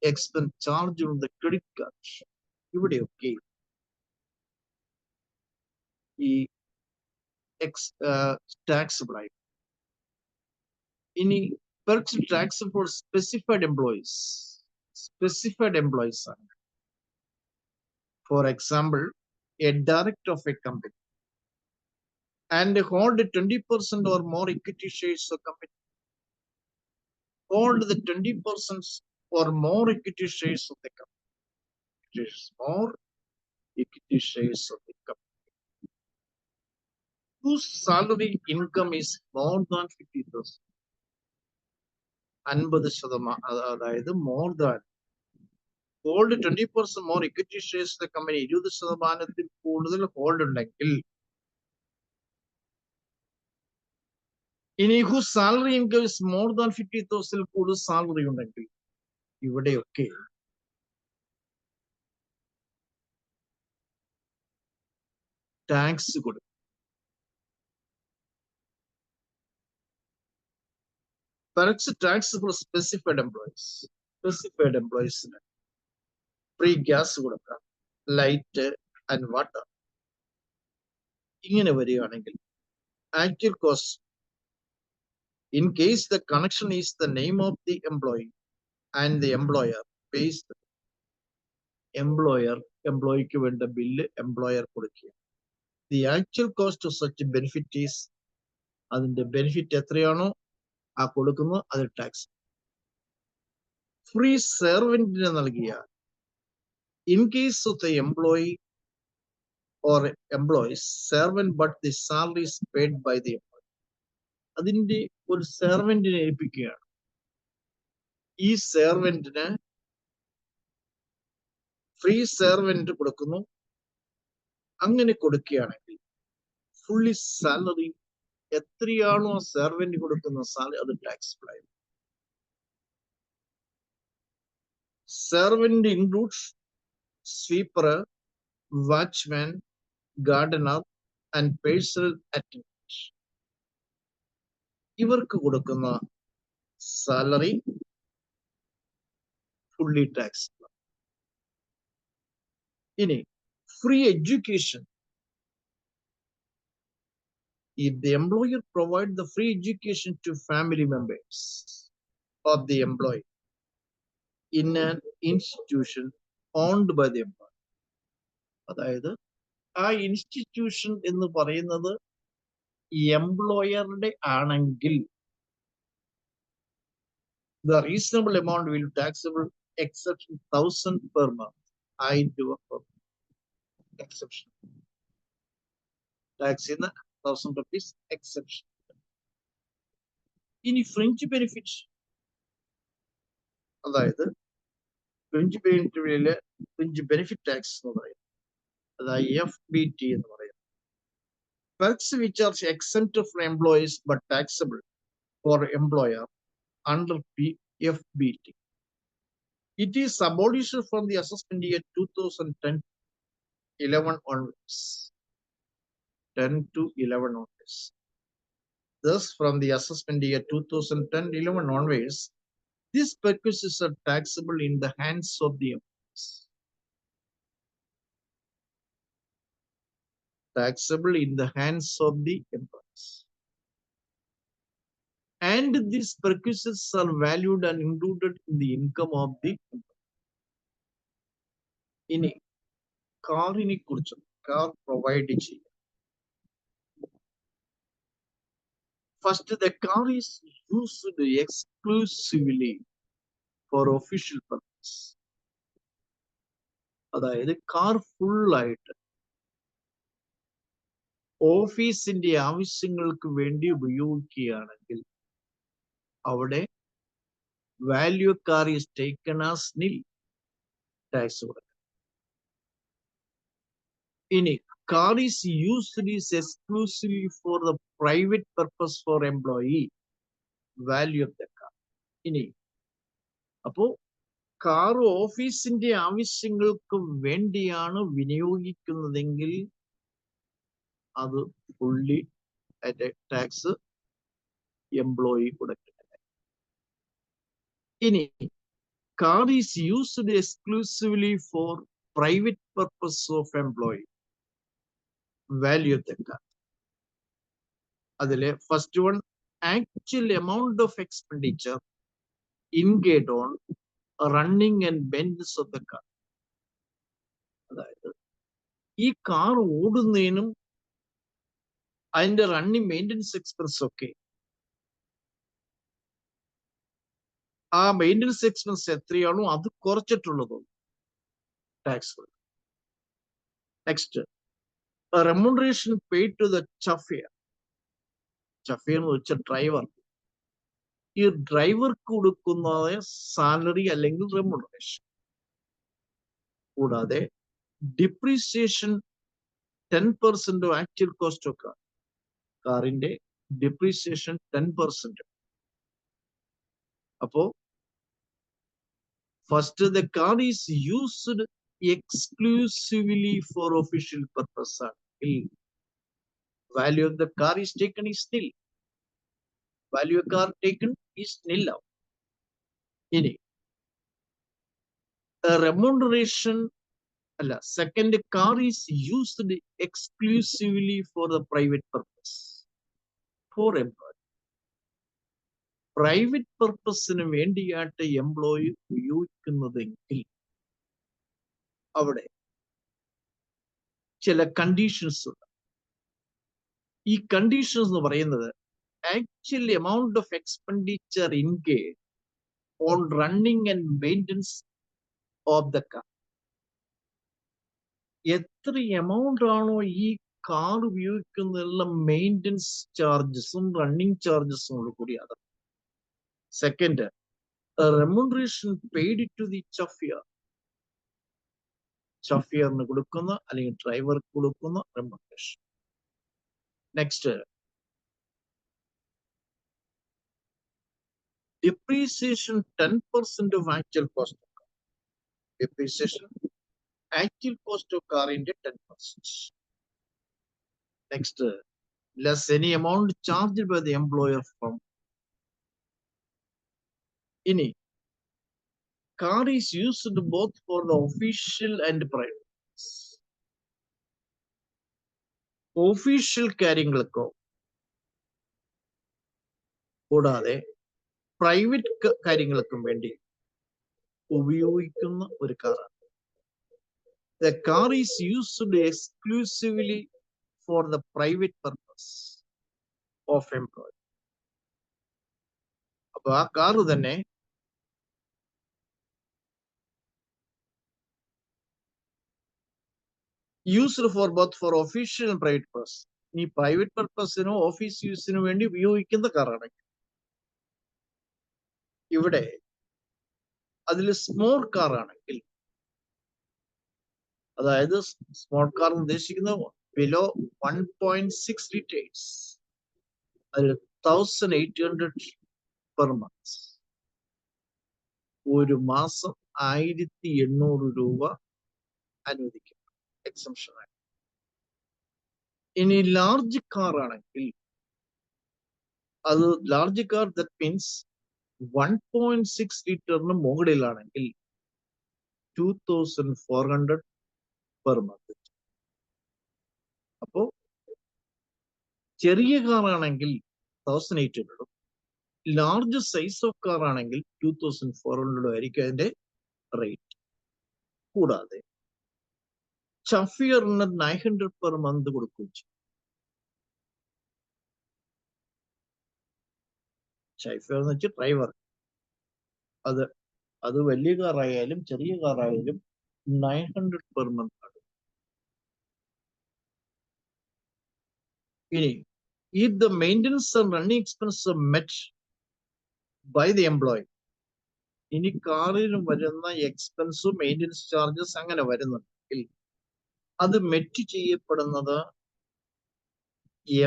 A: expense charged on the credit card. ഇവിടെയൊക്കെ ഈ taxable ആയി. ഇനി perks tax for specified employees. Specified employees ആണ്. For example, a director of a company and hold 20% or more equity shares of company. Hold the 20% or more equity shares of the company. More equity shares of the company. Whose salary income is more than 50,000. 50%, അതായത് more than. Hold 20% more equity shares of the company. 20% കൂടുതൽ hold ഉണ്ടെങ്കിൽ. ഇനി whose salary income is more than 50,000 കൂടുതൽ salary ഉണ്ടെങ്കിൽ ഇവിടെയൊക്കെ tax കൊടുക്കും. Perks tax for specified employees. Specified employees free gas കൊടുക്കാം, light and water. ഇങ്ങനെ വരികയാണെങ്കിൽ actual cost in case the connection is the name of the employee and the employer pays the employeeക്ക് വേണ്ട bill employer കൊടുക്കുക. The actual cost of such benefit is അതിന്റെ benefit എത്രയാണോ ആ കൊടുക്കുന്നത് അത് ടാക്സ്. ഫ്രീ സെർവന്റിന് നൽകിയ in case of the employee or employees servant but the salary is paid by the employee. അതിന്റെ ഒരു സെർവന്റിനെ ഏൽപ്പിക്കുകയാണ്. ഈ സെർവന്റിന് ഫ്രീ സെർവന്റ് കൊടുക്കുന്നു. അങ്ങനെ കൊടുക്കുകയാണെങ്കിൽ ഫുള്ളി സാലറി എത്രയാണോ സെർവന്റ് കൊടുക്കുന്ന സാലറി അത് ടാക്സിബിൾ ആയി. Servant includes sweeper, watchman, Gardner and personal attendant. ഇവർക്ക് കൊടുക്കുന്ന സാലറി ഫുള്ളി ടാക്സിബിൾ. ഇനി free education. If the employer provides the free education to family members of the employee in an institution owned by the employer, അതായത് ആ institution എന്ന് പറയുന്നത് എംപ്ലോയറുടെ ആണെങ്കിൽ the reasonable amount will be taxable except 1,000 per month. 1000 രൂപ per exception. Tax in 1,000 rupees exception. ഇനി fringe benefit, അതായത് fringe benefit tax എന്ന് പറയും, അതായത് FBT എന്ന് പറയും. Perks which are exempt for employees but taxable for employer under FBT. It is abolished from the assessment year 2010-11 onwards. 10 to 11 onwards. Thus, from the assessment year 2010-11 onwards, these perquisites are taxable in the hands of the employees. Taxable in the hands of the employees. And these perquisites are valued and included in the income of the employee. ഇനി കാറിനെ കുറിച്ച്, car provide ചെയ്യും. First, the car is used exclusively for official purpose. അതായത് car ഫുള്ളായിട്ട് ഓഫീസിന്റെ ആവശ്യങ്ങൾക്ക് വേണ്ടി ഉപയോഗിക്കുകയാണെങ്കിൽ അവിടെ value car is taken as നിൽ, ടാക്സ് കൊടുക്കണം. ഇനി car is used exclusively for the private purpose for employee, value of the car. ഇനി അപ്പോ കാർ ഓഫീസിന്റെ ആവശ്യങ്ങൾക്ക് വേണ്ടിയാണ് വിനിയോഗിക്കുന്നതെങ്കിൽ അത് ഫുള്ളി ടാക്സ് എംപ്ലോയി കൊടുക്കുന്നത്. ഇനി car is used exclusively for private purpose of employee. Value of the car. Adile first one, actual amount of expenditure incurred on running and maintenance of the car. അതായത് ഈ car ഓടുന്നതിനും അതിന്റെ running maintenance expense ഒക്കെ ആ maintenance expense എത്രയാണോ അത് കുറച്ചിട്ടുള്ളതോ tax. Next, remuneration paid to the chauffeur. Chauffeur എന്ന് വെച്ചാൽ ഡ്രൈവർ. ഈ ഡ്രൈവർക്ക് കൊടുക്കുന്ന സാലറി അല്ലെങ്കിൽ റെമ്യൂണറേഷൻ. കൂടാതെ depreciation 10% of actual cost of car. കാറിന്റെ ഡിപ്രീസിയേഷൻ 10%. അപ്പോ first, the car is used exclusively for official purpose. Value of the car is taken is nil. Value of car taken is nil now. Ini remuneration alla. Second, car is used exclusively for the private purpose. For employee. Private purpose ന് വേണ്ടിയായിട്ട് employee ഉപയോഗിക്കുന്നതെങ്കിൽ അവിടെ ചില conditions ഉണ്ട്. ഈ conditions എന്ന് പറയുന്നത് actual amount of expenditure incurred on running and maintenance of the car. എത്ര amount ആണോ ഈ കാർ ഉപയോഗിക്കുന്നതിനുള്ള മെയിൻ്റെനൻസ് ചാർജസും റണ്ണിങ് ചാർജസും കൂടി അത്. Second, remuneration paid to the chauffeur. ചഫിയറിന് കൊടുക്കുന്ന അല്ലെങ്കിൽ ഡ്രൈവർക്ക് കൊടുക്കുന്ന remuneration. Next, depreciation 10% of actual cost of car. Depreciation actual cost of car into 10%. Next, less any amount charged by the employer from. Ini car is used both for the official and private. Official കാര്യങ്ങൾക്കോ കൂടാതെ private കാര്യങ്ങൾക്കും വേണ്ടി ഉപയോഗിക്കുന്ന ഒരു കാറാണ്. The car is used exclusively for the private purpose of employee. അപ്പൊ ആ car തന്നെ used for both for official and private purpose. ഈ പ്രൈവറ്റ് പർപ്പസിനോ ഓഫീസ് യൂസിനോ വേണ്ടി ഉപയോഗിക്കുന്ന കാറാണ്. ഇവിടെ അതിൽ സ്മോൾ കാർ ആണെങ്കിൽ, അതായത് സ്മോൾ കാർ ഉദ്ദേശിക്കുന്നത് ബിലോ 1.6 liters, അതിൽ 1800 പെർ മന്ത്, ഒരു മാസം 1800 രൂപ അനുവദിക്കും എക്സംഷൻ ആയി. ഇനി ലാർജ് കാർ ആണെങ്കിൽ, അത് ലാർജ് കാർ ദാറ്റ് മീൻസ് 1.6 ലിറ്ററിന് മുകളിലാണെങ്കിൽ 2400 പെർ മന്ത്. അപ്പോ ചെറിയ കാർ ആണെങ്കിൽ 1800, ലാർജ് സൈസ് ഓഫ് കാർ ആണെങ്കിൽ 2400 ആയിരിക്കും അതിന്റെ റേറ്റ്. കൂടാതെ ചഫിയറിന് 900 പെർ മന്ത് കൊടുക്കുകയും ചെയ്യും. ചഫിയർ എന്ന് വെച്ചാൽ ഡ്രൈവർ. അത് വലിയ കാറായാലും ചെറിയ കാറായാലും 900 പെർ മന്ത് ആണ്. ഇനി if the maintenance and running expenses are met by the employee, ഇനി കാറിന് വരുന്ന എക്സ്പെൻസും മെയിൻ്റെനൻസ് ചാർജസ് അങ്ങനെ വരുന്നുണ്ടെങ്കിൽ അത് മെറ്റ് ചെയ്യപ്പെടുന്നത്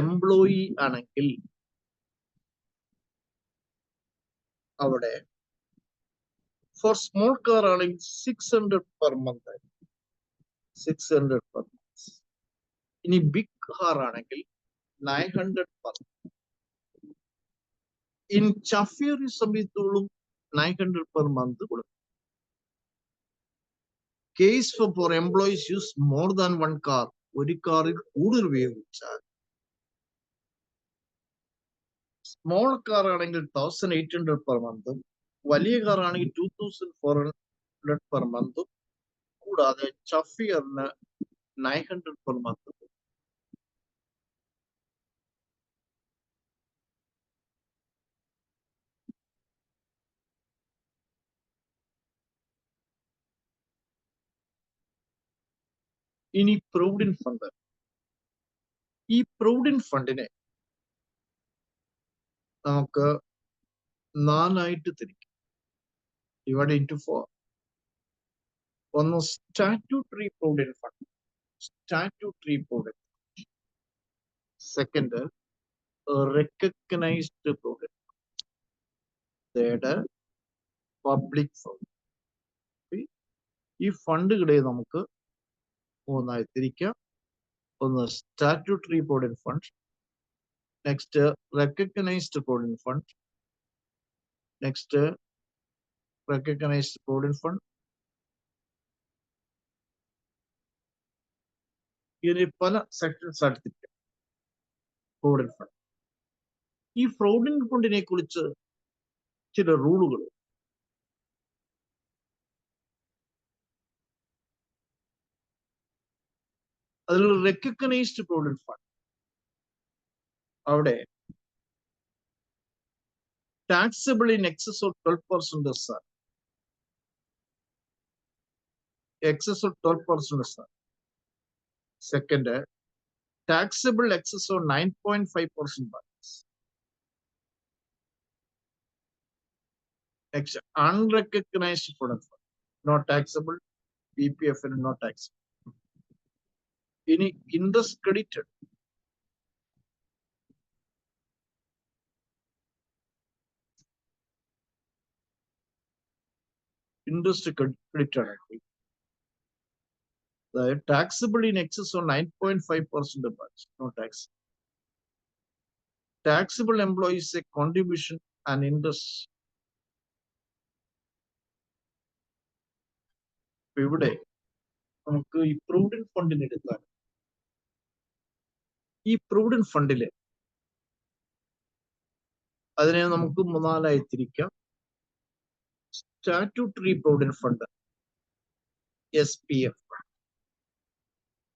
A: എംപ്ലോയി ആണെങ്കിൽ അവിടെ ഫോർ സ്മോൾ കാർ ആണെങ്കിൽ 600 പെർ മന്ത്. 600 per month. ഇനി ബിഗ് കാർ ആണെങ്കിൽ 900 പെർ മന്ത്. ഇൻ ചഫിയർ സംബന്ധിച്ചോളം 900 പെർ മന്ത് കൊടുക്കും. Case for employees use more than one car. ഒരു കാറിൽ കൂടുതൽ ഉപയോഗിച്ചാൽ സ്മോൾ കാർ ആണെങ്കിൽ 1800 പെർ മന്തും വലിയ കാർ ആണെങ്കിൽ 2400 പെർ മന്തും കൂടാതെ ചഫിയറിന് 900 പെർ മന്ത്. ഇനി പ്രൊവിഡന്റ് ഫണ്ട്. ഈ പ്രൊവിഡന്റ് ഫണ്ടിനെ നമുക്ക് 4ആയിട്ട് തിരിക്കാം. Divide into 4. ഒന്ന് statutory provident fund. Statutory provident. Second recognized provident. Third public fund. ഈ ഫണ്ടുകളെ നമുക്ക് മൂന്നായി തിരിക്കാം. ഒന്ന് statutory provident fund, next recognised provident fund, next recognised provident fund. ഇതിന് പല സെക്ഷൻസ് ആയിട്ട് തിരിക്കാം. Provident fund. ഈ പ്രൊവിഡന്റ് ഫണ്ടിനെ കുറിച്ച് ചില റൂളുകൾ. അതിൽ റെക്കഗ്നൈസ്ഡ് പ്രൊവിഡന്റ് ഫണ്ട് അവിടെ taxable in excess of 12% sir. Excess of 12% sir. Second, taxable excess of 9.5% balance. Next, unrecognized product fund, not taxable. PPF and not taxable. Any interest credited. Interest credited. The taxable in excess of 9.5% balance, no tax. Taxable employees a contribution and interest. ഇവിടെ നമുക്ക് ഈ provident ഫണ്ടിന് എടുക്കാൻ. ഈ provident ഫണ്ടില് അതിനെ നമുക്ക് മൂന്നാലായി തിരിക്കാം. Statutory provident fund, SPF.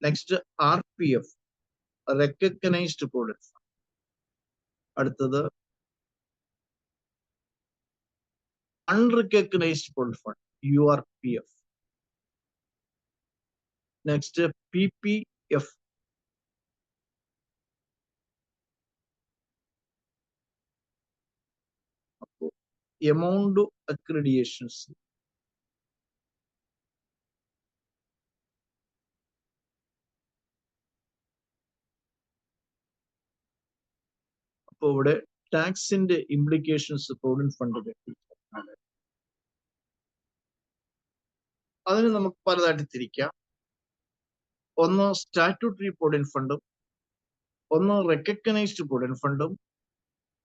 A: Next RPF, recognised provident fund. അടുത്തത് unrecognised provident fund, URPF. Next PPF. Amount accreditations. അപ്പൊ ഇവിടെ ടാക്സിന്റെ ഇംപ്ലിക്കേഷൻസ് പ്രൊവിഡന്റ് ഫണ്ടിൽ അതിന് നമുക്ക് പലതായിട്ട് തിരിക്കാം. ഒന്ന് സ്റ്റാറ്റ്യൂട്ടറി പ്രൊവിഡന്റ് ഫണ്ടും, ഒന്ന് റെക്കഗ്നൈസ്ഡ് പ്രൊവിഡന്റ് ഫണ്ടും,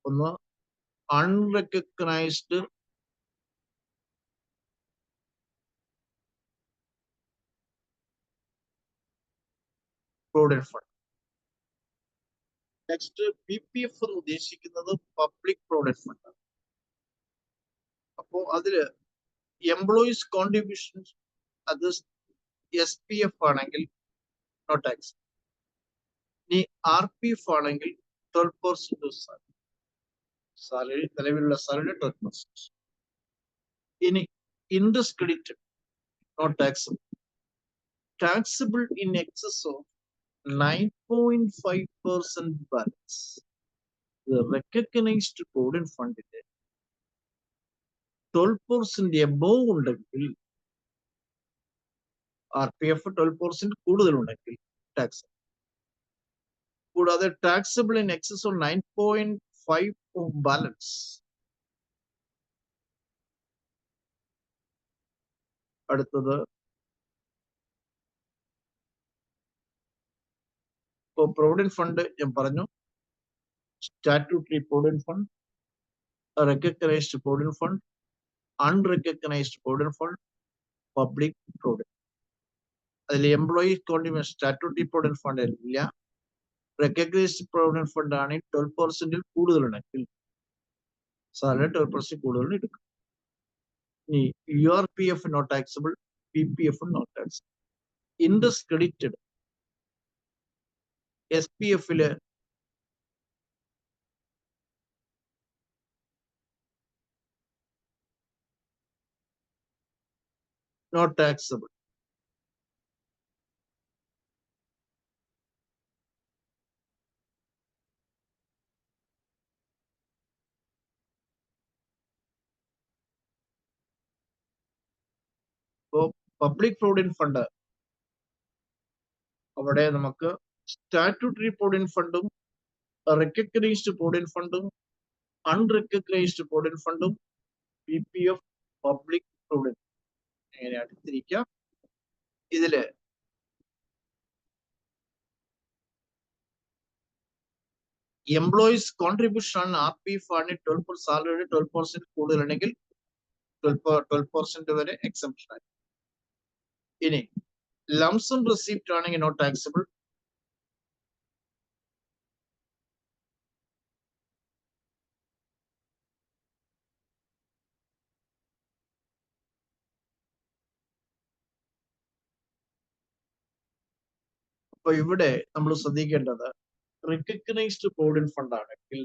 A: ഒന്ന് unrecognised provident fund. Next PPF എന്ന് ഉദ്ദേശിക്കുന്നത് പബ്ലിക് പ്രൊവിഡന്റ് ഫണ്ട്. അപ്പോ അതില് എംപ്ലോയീസ് കോൺട്രിബ്യൂഷൻ അത് SPF ആണെങ്കിൽ നോ ടാക്സ്. ഇനി RPF ആണെങ്കിൽ 12% സാലറി, നിലവിലുള്ള സാലറി 12%. ഇനി interest credit no tax. Taxable in excess of 9.5% balance. Recognised provident ഫണ്ടിന്റെ 12% എബോവ് ഉണ്ടെങ്കിൽ, RPF 12% കൂടുതലുണ്ടെങ്കിൽ ടാക്സ്. കൂടാതെ taxable in excess of 9.5 of balance. അടുത്തത് ഇപ്പോൾ പ്രൊവിഡന്റ് ഫണ്ട് ഞാൻ പറഞ്ഞു. Statutory provident fund, recognised provident fund, unrecognised provident fund, public provident. അതിൽ employee contribution statutory provident fund ഇല്ല. റെക്കഗ്നൈസ്ഡ് പ്രൊവിഡന്റ് ഫണ്ട് ആണ് 12% കൂടുതലുണ്ടെങ്കിൽ സാലറി 12% കൂടുതൽ എടുക്കും. ഇനി URPF not taxable, PPF not taxable. Interest credited SPF not taxable. ഇപ്പോൾ public provident fund അവിടെ നമുക്ക് സ്റ്റാറ്റ്യൂട്ടറി പ്രൊവിഡന്റ് ഫണ്ടും റെക്കഗ്നൈസ്ഡ് പ്രൊവിഡന്റ് ഫണ്ടും അൺറെക്കഗ്നൈസ്ഡ് പ്രൊവിഡന്റ് ഫണ്ടും PPF പബ്ലിക് പ്രൊവിഡന്റ് എങ്ങനെ അടുത്തിരിക്കാം. ഇതില് എംപ്ലോയീസ് കോൺട്രിബ്യൂഷൻ RPF ആണ് 12% സാലറി 12% കൂടുതലുണ്ടെങ്കിൽ 12% വരെ എക്സംപ്ഷൻ ആയി. ഇനി ലംസം റെസിപ്റ്റ് ആണെങ്കിൽ നോട്ട് ടാക്സബിൾ. അപ്പൊ ഇവിടെ നമ്മൾ ശ്രദ്ധിക്കേണ്ടത് റിക്കഗ്നൈസ്ഡ് പ്രൊവിഡന്റ് ഫണ്ട് ആണെങ്കിൽ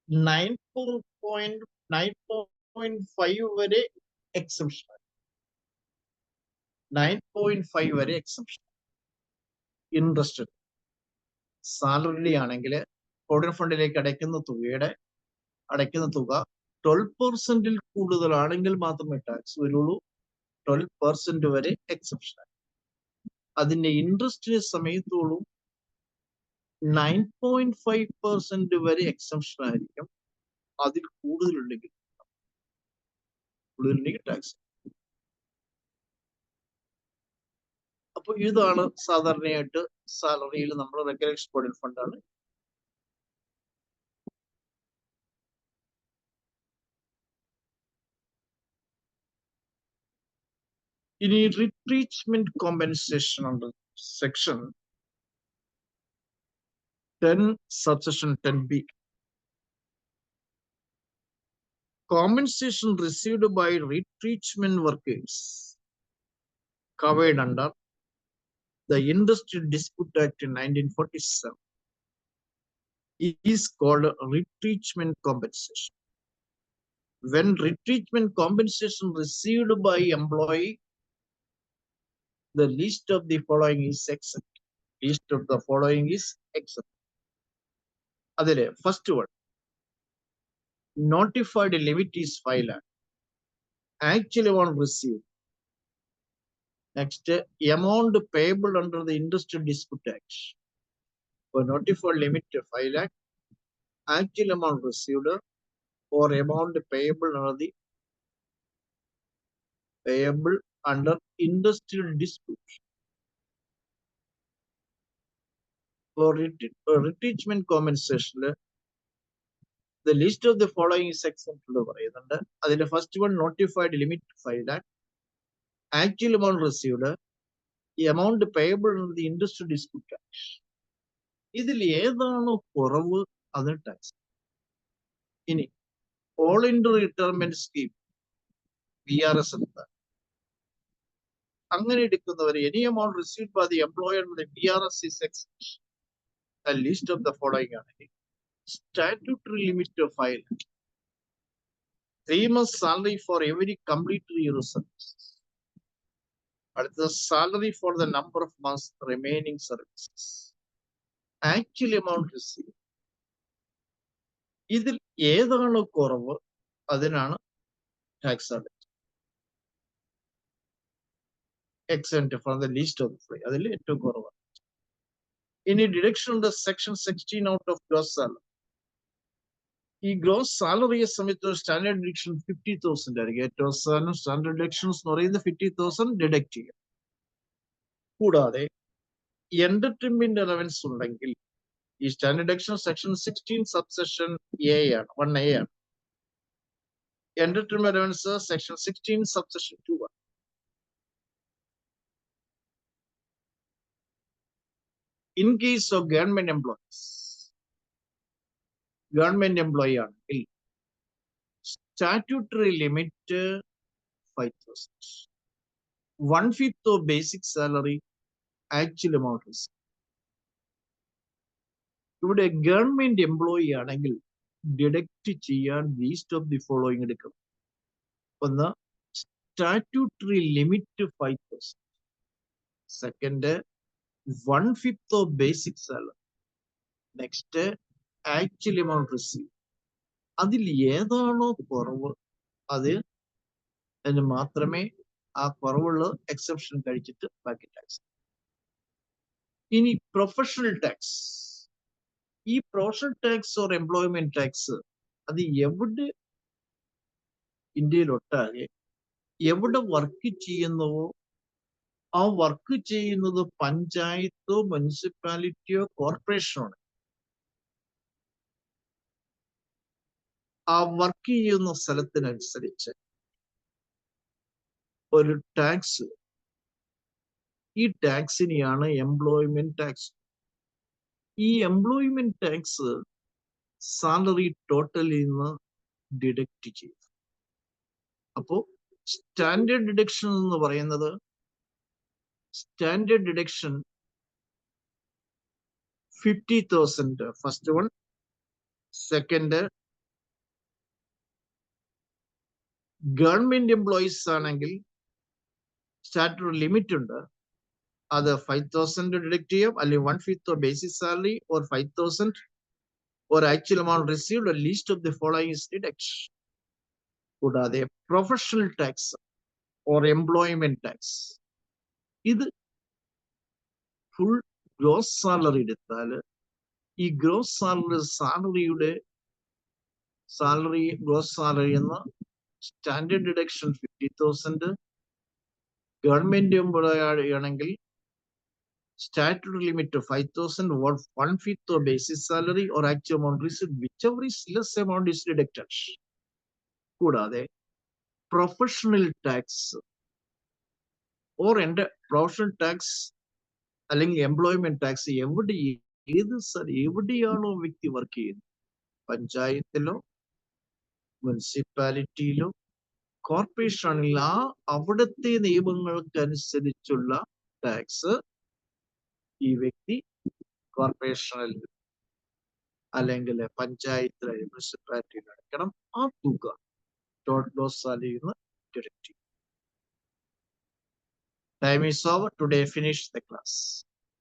A: 9.5 വരെ എക്സംഷൻ. 9.5 വരെ എക്സംഷൻ. ഇൻട്രസ്റ്റ് സാലറി ആണെങ്കിൽ പ്രൊവിഡന്റ് ഫണ്ടിലേക്ക് അടയ്ക്കുന്ന തുക 12% കൂടുതലാണെങ്കിൽ മാത്രമേ ടാക്സ് വരുള്ളൂ. 12% വരെ എക്സംഷൻ. അതിന്റെ ഇൻട്രസ്റ്റിന് സമയത്തോളം 9.5% വരെ എക്സംഷൻ ആയിരിക്കും. അതിൽ കൂടുതലുണ്ടെങ്കിൽ ടാക്സ്. അപ്പൊ ഇതാണ് സാധാരണയായിട്ട് സാലറിയിൽ നമ്മൾ റെക്കഗ്നൈസ്ഡ് പ്രൊവിഡന്റ് ഫണ്ടാണ്. ഇനി റിട്രീച്ച്മെന്റ് കോമ്പൻസേഷൻ ഉണ്ട്. Section 10 subsection 10B. Compensation received by retrenchment workers covered under the Industrial Dispute Act in 1947 is called retrenchment compensation. When retrenchment compensation received by employee, the list of the following is exempt. List of the following is exempt. Adile first one, notified limit is 5 lakh. Actual amount received. Next, amount payable under the Industrial Dispute Act. For notified limit 5 lakh, actual amount received or amount payable under Industrial Dispute. For retrenchment compensation, the list of the following is exempt. The first one, notified limit 5 lakh, actual amount received, the amount payable under the Industrial Dispute Act. ഇതിൽ ഏതാണോ കുറവ് അതിന് tax. ഇനി voluntary retirement scheme VRS എന്താ? അങ്ങനെ എടുക്കുന്നവർ any amount received by the employer under the VRS is exempt. The list of the following ആണ്. Statutory limit of 5 lakh. 3 months salary for every complete year of service. The salary for the number of months remaining services. Actual amount received. ഇതിൽ ഏതാണോ കുറവ് അതിനാണ് tax അടയ്ക്കുക. Exempt from the list of the free. അതിൽ ഏറ്റവും കുറവാണ്. ഇനി deduction ഉണ്ട് section 16 out of gross salary. ഈ ഗ്രോസ് സാലറിയെ സമയത്ത് സ്റ്റാൻഡേർഡ് ഡിഡക്ഷൻ 50,000 ആയിരിക്കും. ഏറ്റവും അവസാനം സ്റ്റാൻഡേർഡ് ഡിഡക്ഷൻസ് എന്ന് പറയുന്നത് 50,000 ഡിഡക്ട് ചെയ്യും. കൂടാതെ എന്റർടൈൻമെന്റ് അലവൻസ് ഉണ്ടെങ്കിൽ ഈ standard deduction section 16 subsection A ആണ്, 1A ആണ്. എന്റർടൈൻമെന്റ് അലവൻസ് സെക്ഷൻ 16 സബ്സെക്ഷൻ 2 ആണ്. In case of government employees, government employee ആണെങ്കിൽ statutory limit 5,000. 1/5 of basic salary actual amount is. ഇവിടെ ഗവൺമെന്റ് എംപ്ലോയി ആണെങ്കിൽ ഡിഡക്റ്റ് ചെയ്യാൻ ലീസ്റ്റ് ഓഫ് ദി ഫോളോയിങ് എടുക്കും. ഒന്ന്, statutory limit 5,000. Second, 1/5 of basic salary. Next, actual amount receive. അതിൽ ഏതാണോ കുറവ് അതിന് മാത്രമേ ആ കുറവുള്ള എക്സെപ്ഷൻ കഴിച്ചിട്ട് ബാക്കി ടാക്സ്. ഇനി പ്രൊഫഷണൽ ടാക്സ്. ഈ professional tax or employment tax അത് എവിടെ ഇന്ത്യയിലൊട്ടാകെ എവിടെ വർക്ക് ചെയ്യുന്നുവോ ആ വർക്ക് ചെയ്യുന്നത് പഞ്ചായത്തോ മുനിസിപ്പാലിറ്റിയോ കോർപ്പറേഷനോ ആണ്. ആ വർക്ക് ചെയ്യുന്ന സ്ഥലത്തിനനുസരിച്ച് ഒരു ടാക്സ്, ഈ ടാക്സിനെയാണ് എംപ്ലോയ്മെന്റ് ടാക്സ്. ഈ എംപ്ലോയ്മെന്റ് ടാക്സ് സാലറി ടോട്ടലിൽ നിന്ന് ഡിഡക്റ്റ് ചെയ്യും. അപ്പോ സ്റ്റാൻഡേർഡ് ഡിഡക്ഷൻ എന്ന് പറയുന്നത്, standard deduction 50,000 first one. Second, government employees ആണെങ്കിൽ സ്റ്റാറ്റ്യൂട്ടറി ലിമിറ്റ് ഉണ്ട്, അത് 5,000 ഡിഡക്ട് ചെയ്യാം, അല്ലെങ്കിൽ 1/5 basic salary or 5,000 or actual amount received, a list of the following is deducted. കൂടാതെ professional tax or employment tax ഇത് full gross salary എടുത്താൽ ഈ gross salary gross salary എന്ന സ്റ്റാൻഡേർഡ് ഡിഡക്ഷൻ 50,000, ഗവൺമെന്റ് എംപ്ലോയി ആണെങ്കിൽ statutory limit of 5,000 or 1/5 of basic salary or actual amount received, whichever is less amount is deducted. കൂടാതെ professional tax or professional tax അല്ലെങ്കിൽ employment tax എവിടെയാണോ വ്യക്തി work ചെയ്യുന്നത്, പഞ്ചായത്തിലോ മുനിസിപ്പാലിറ്റിയിലോ corporation ആണെങ്കിൽ അവിടുത്തെ നിയമങ്ങൾക്കനുസരിച്ചുള്ള tax ഈ വ്യക്തി കോർപ്പറേഷനിൽ അല്ലെങ്കിൽ പഞ്ചായത്തിലെ മുനിസിപ്പാലിറ്റിയിൽ അടയ്ക്കണം. ആ തുക ടോട്ടൽ ഗ്രോസ് സാലറിയിൽ നിന്ന് ഡിഡക്ട് ചെയ്യും. Time is over. Today finish the class.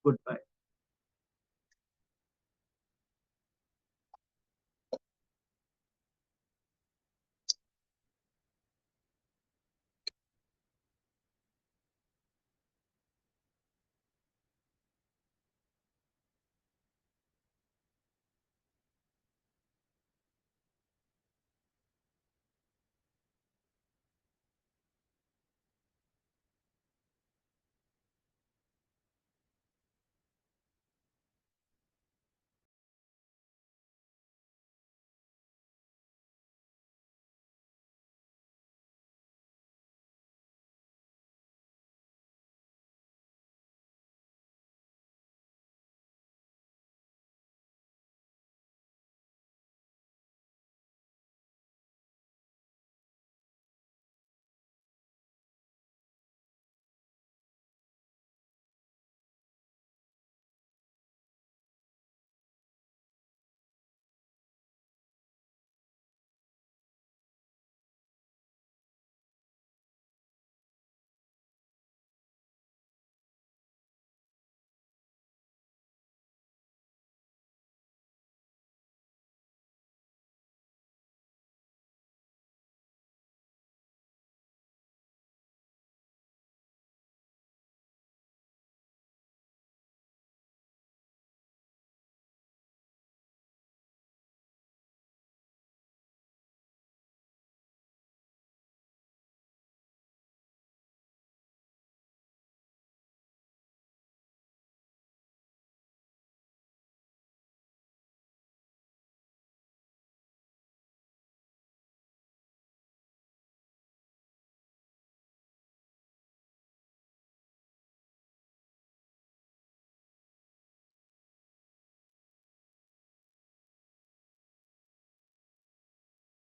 A: Goodbye.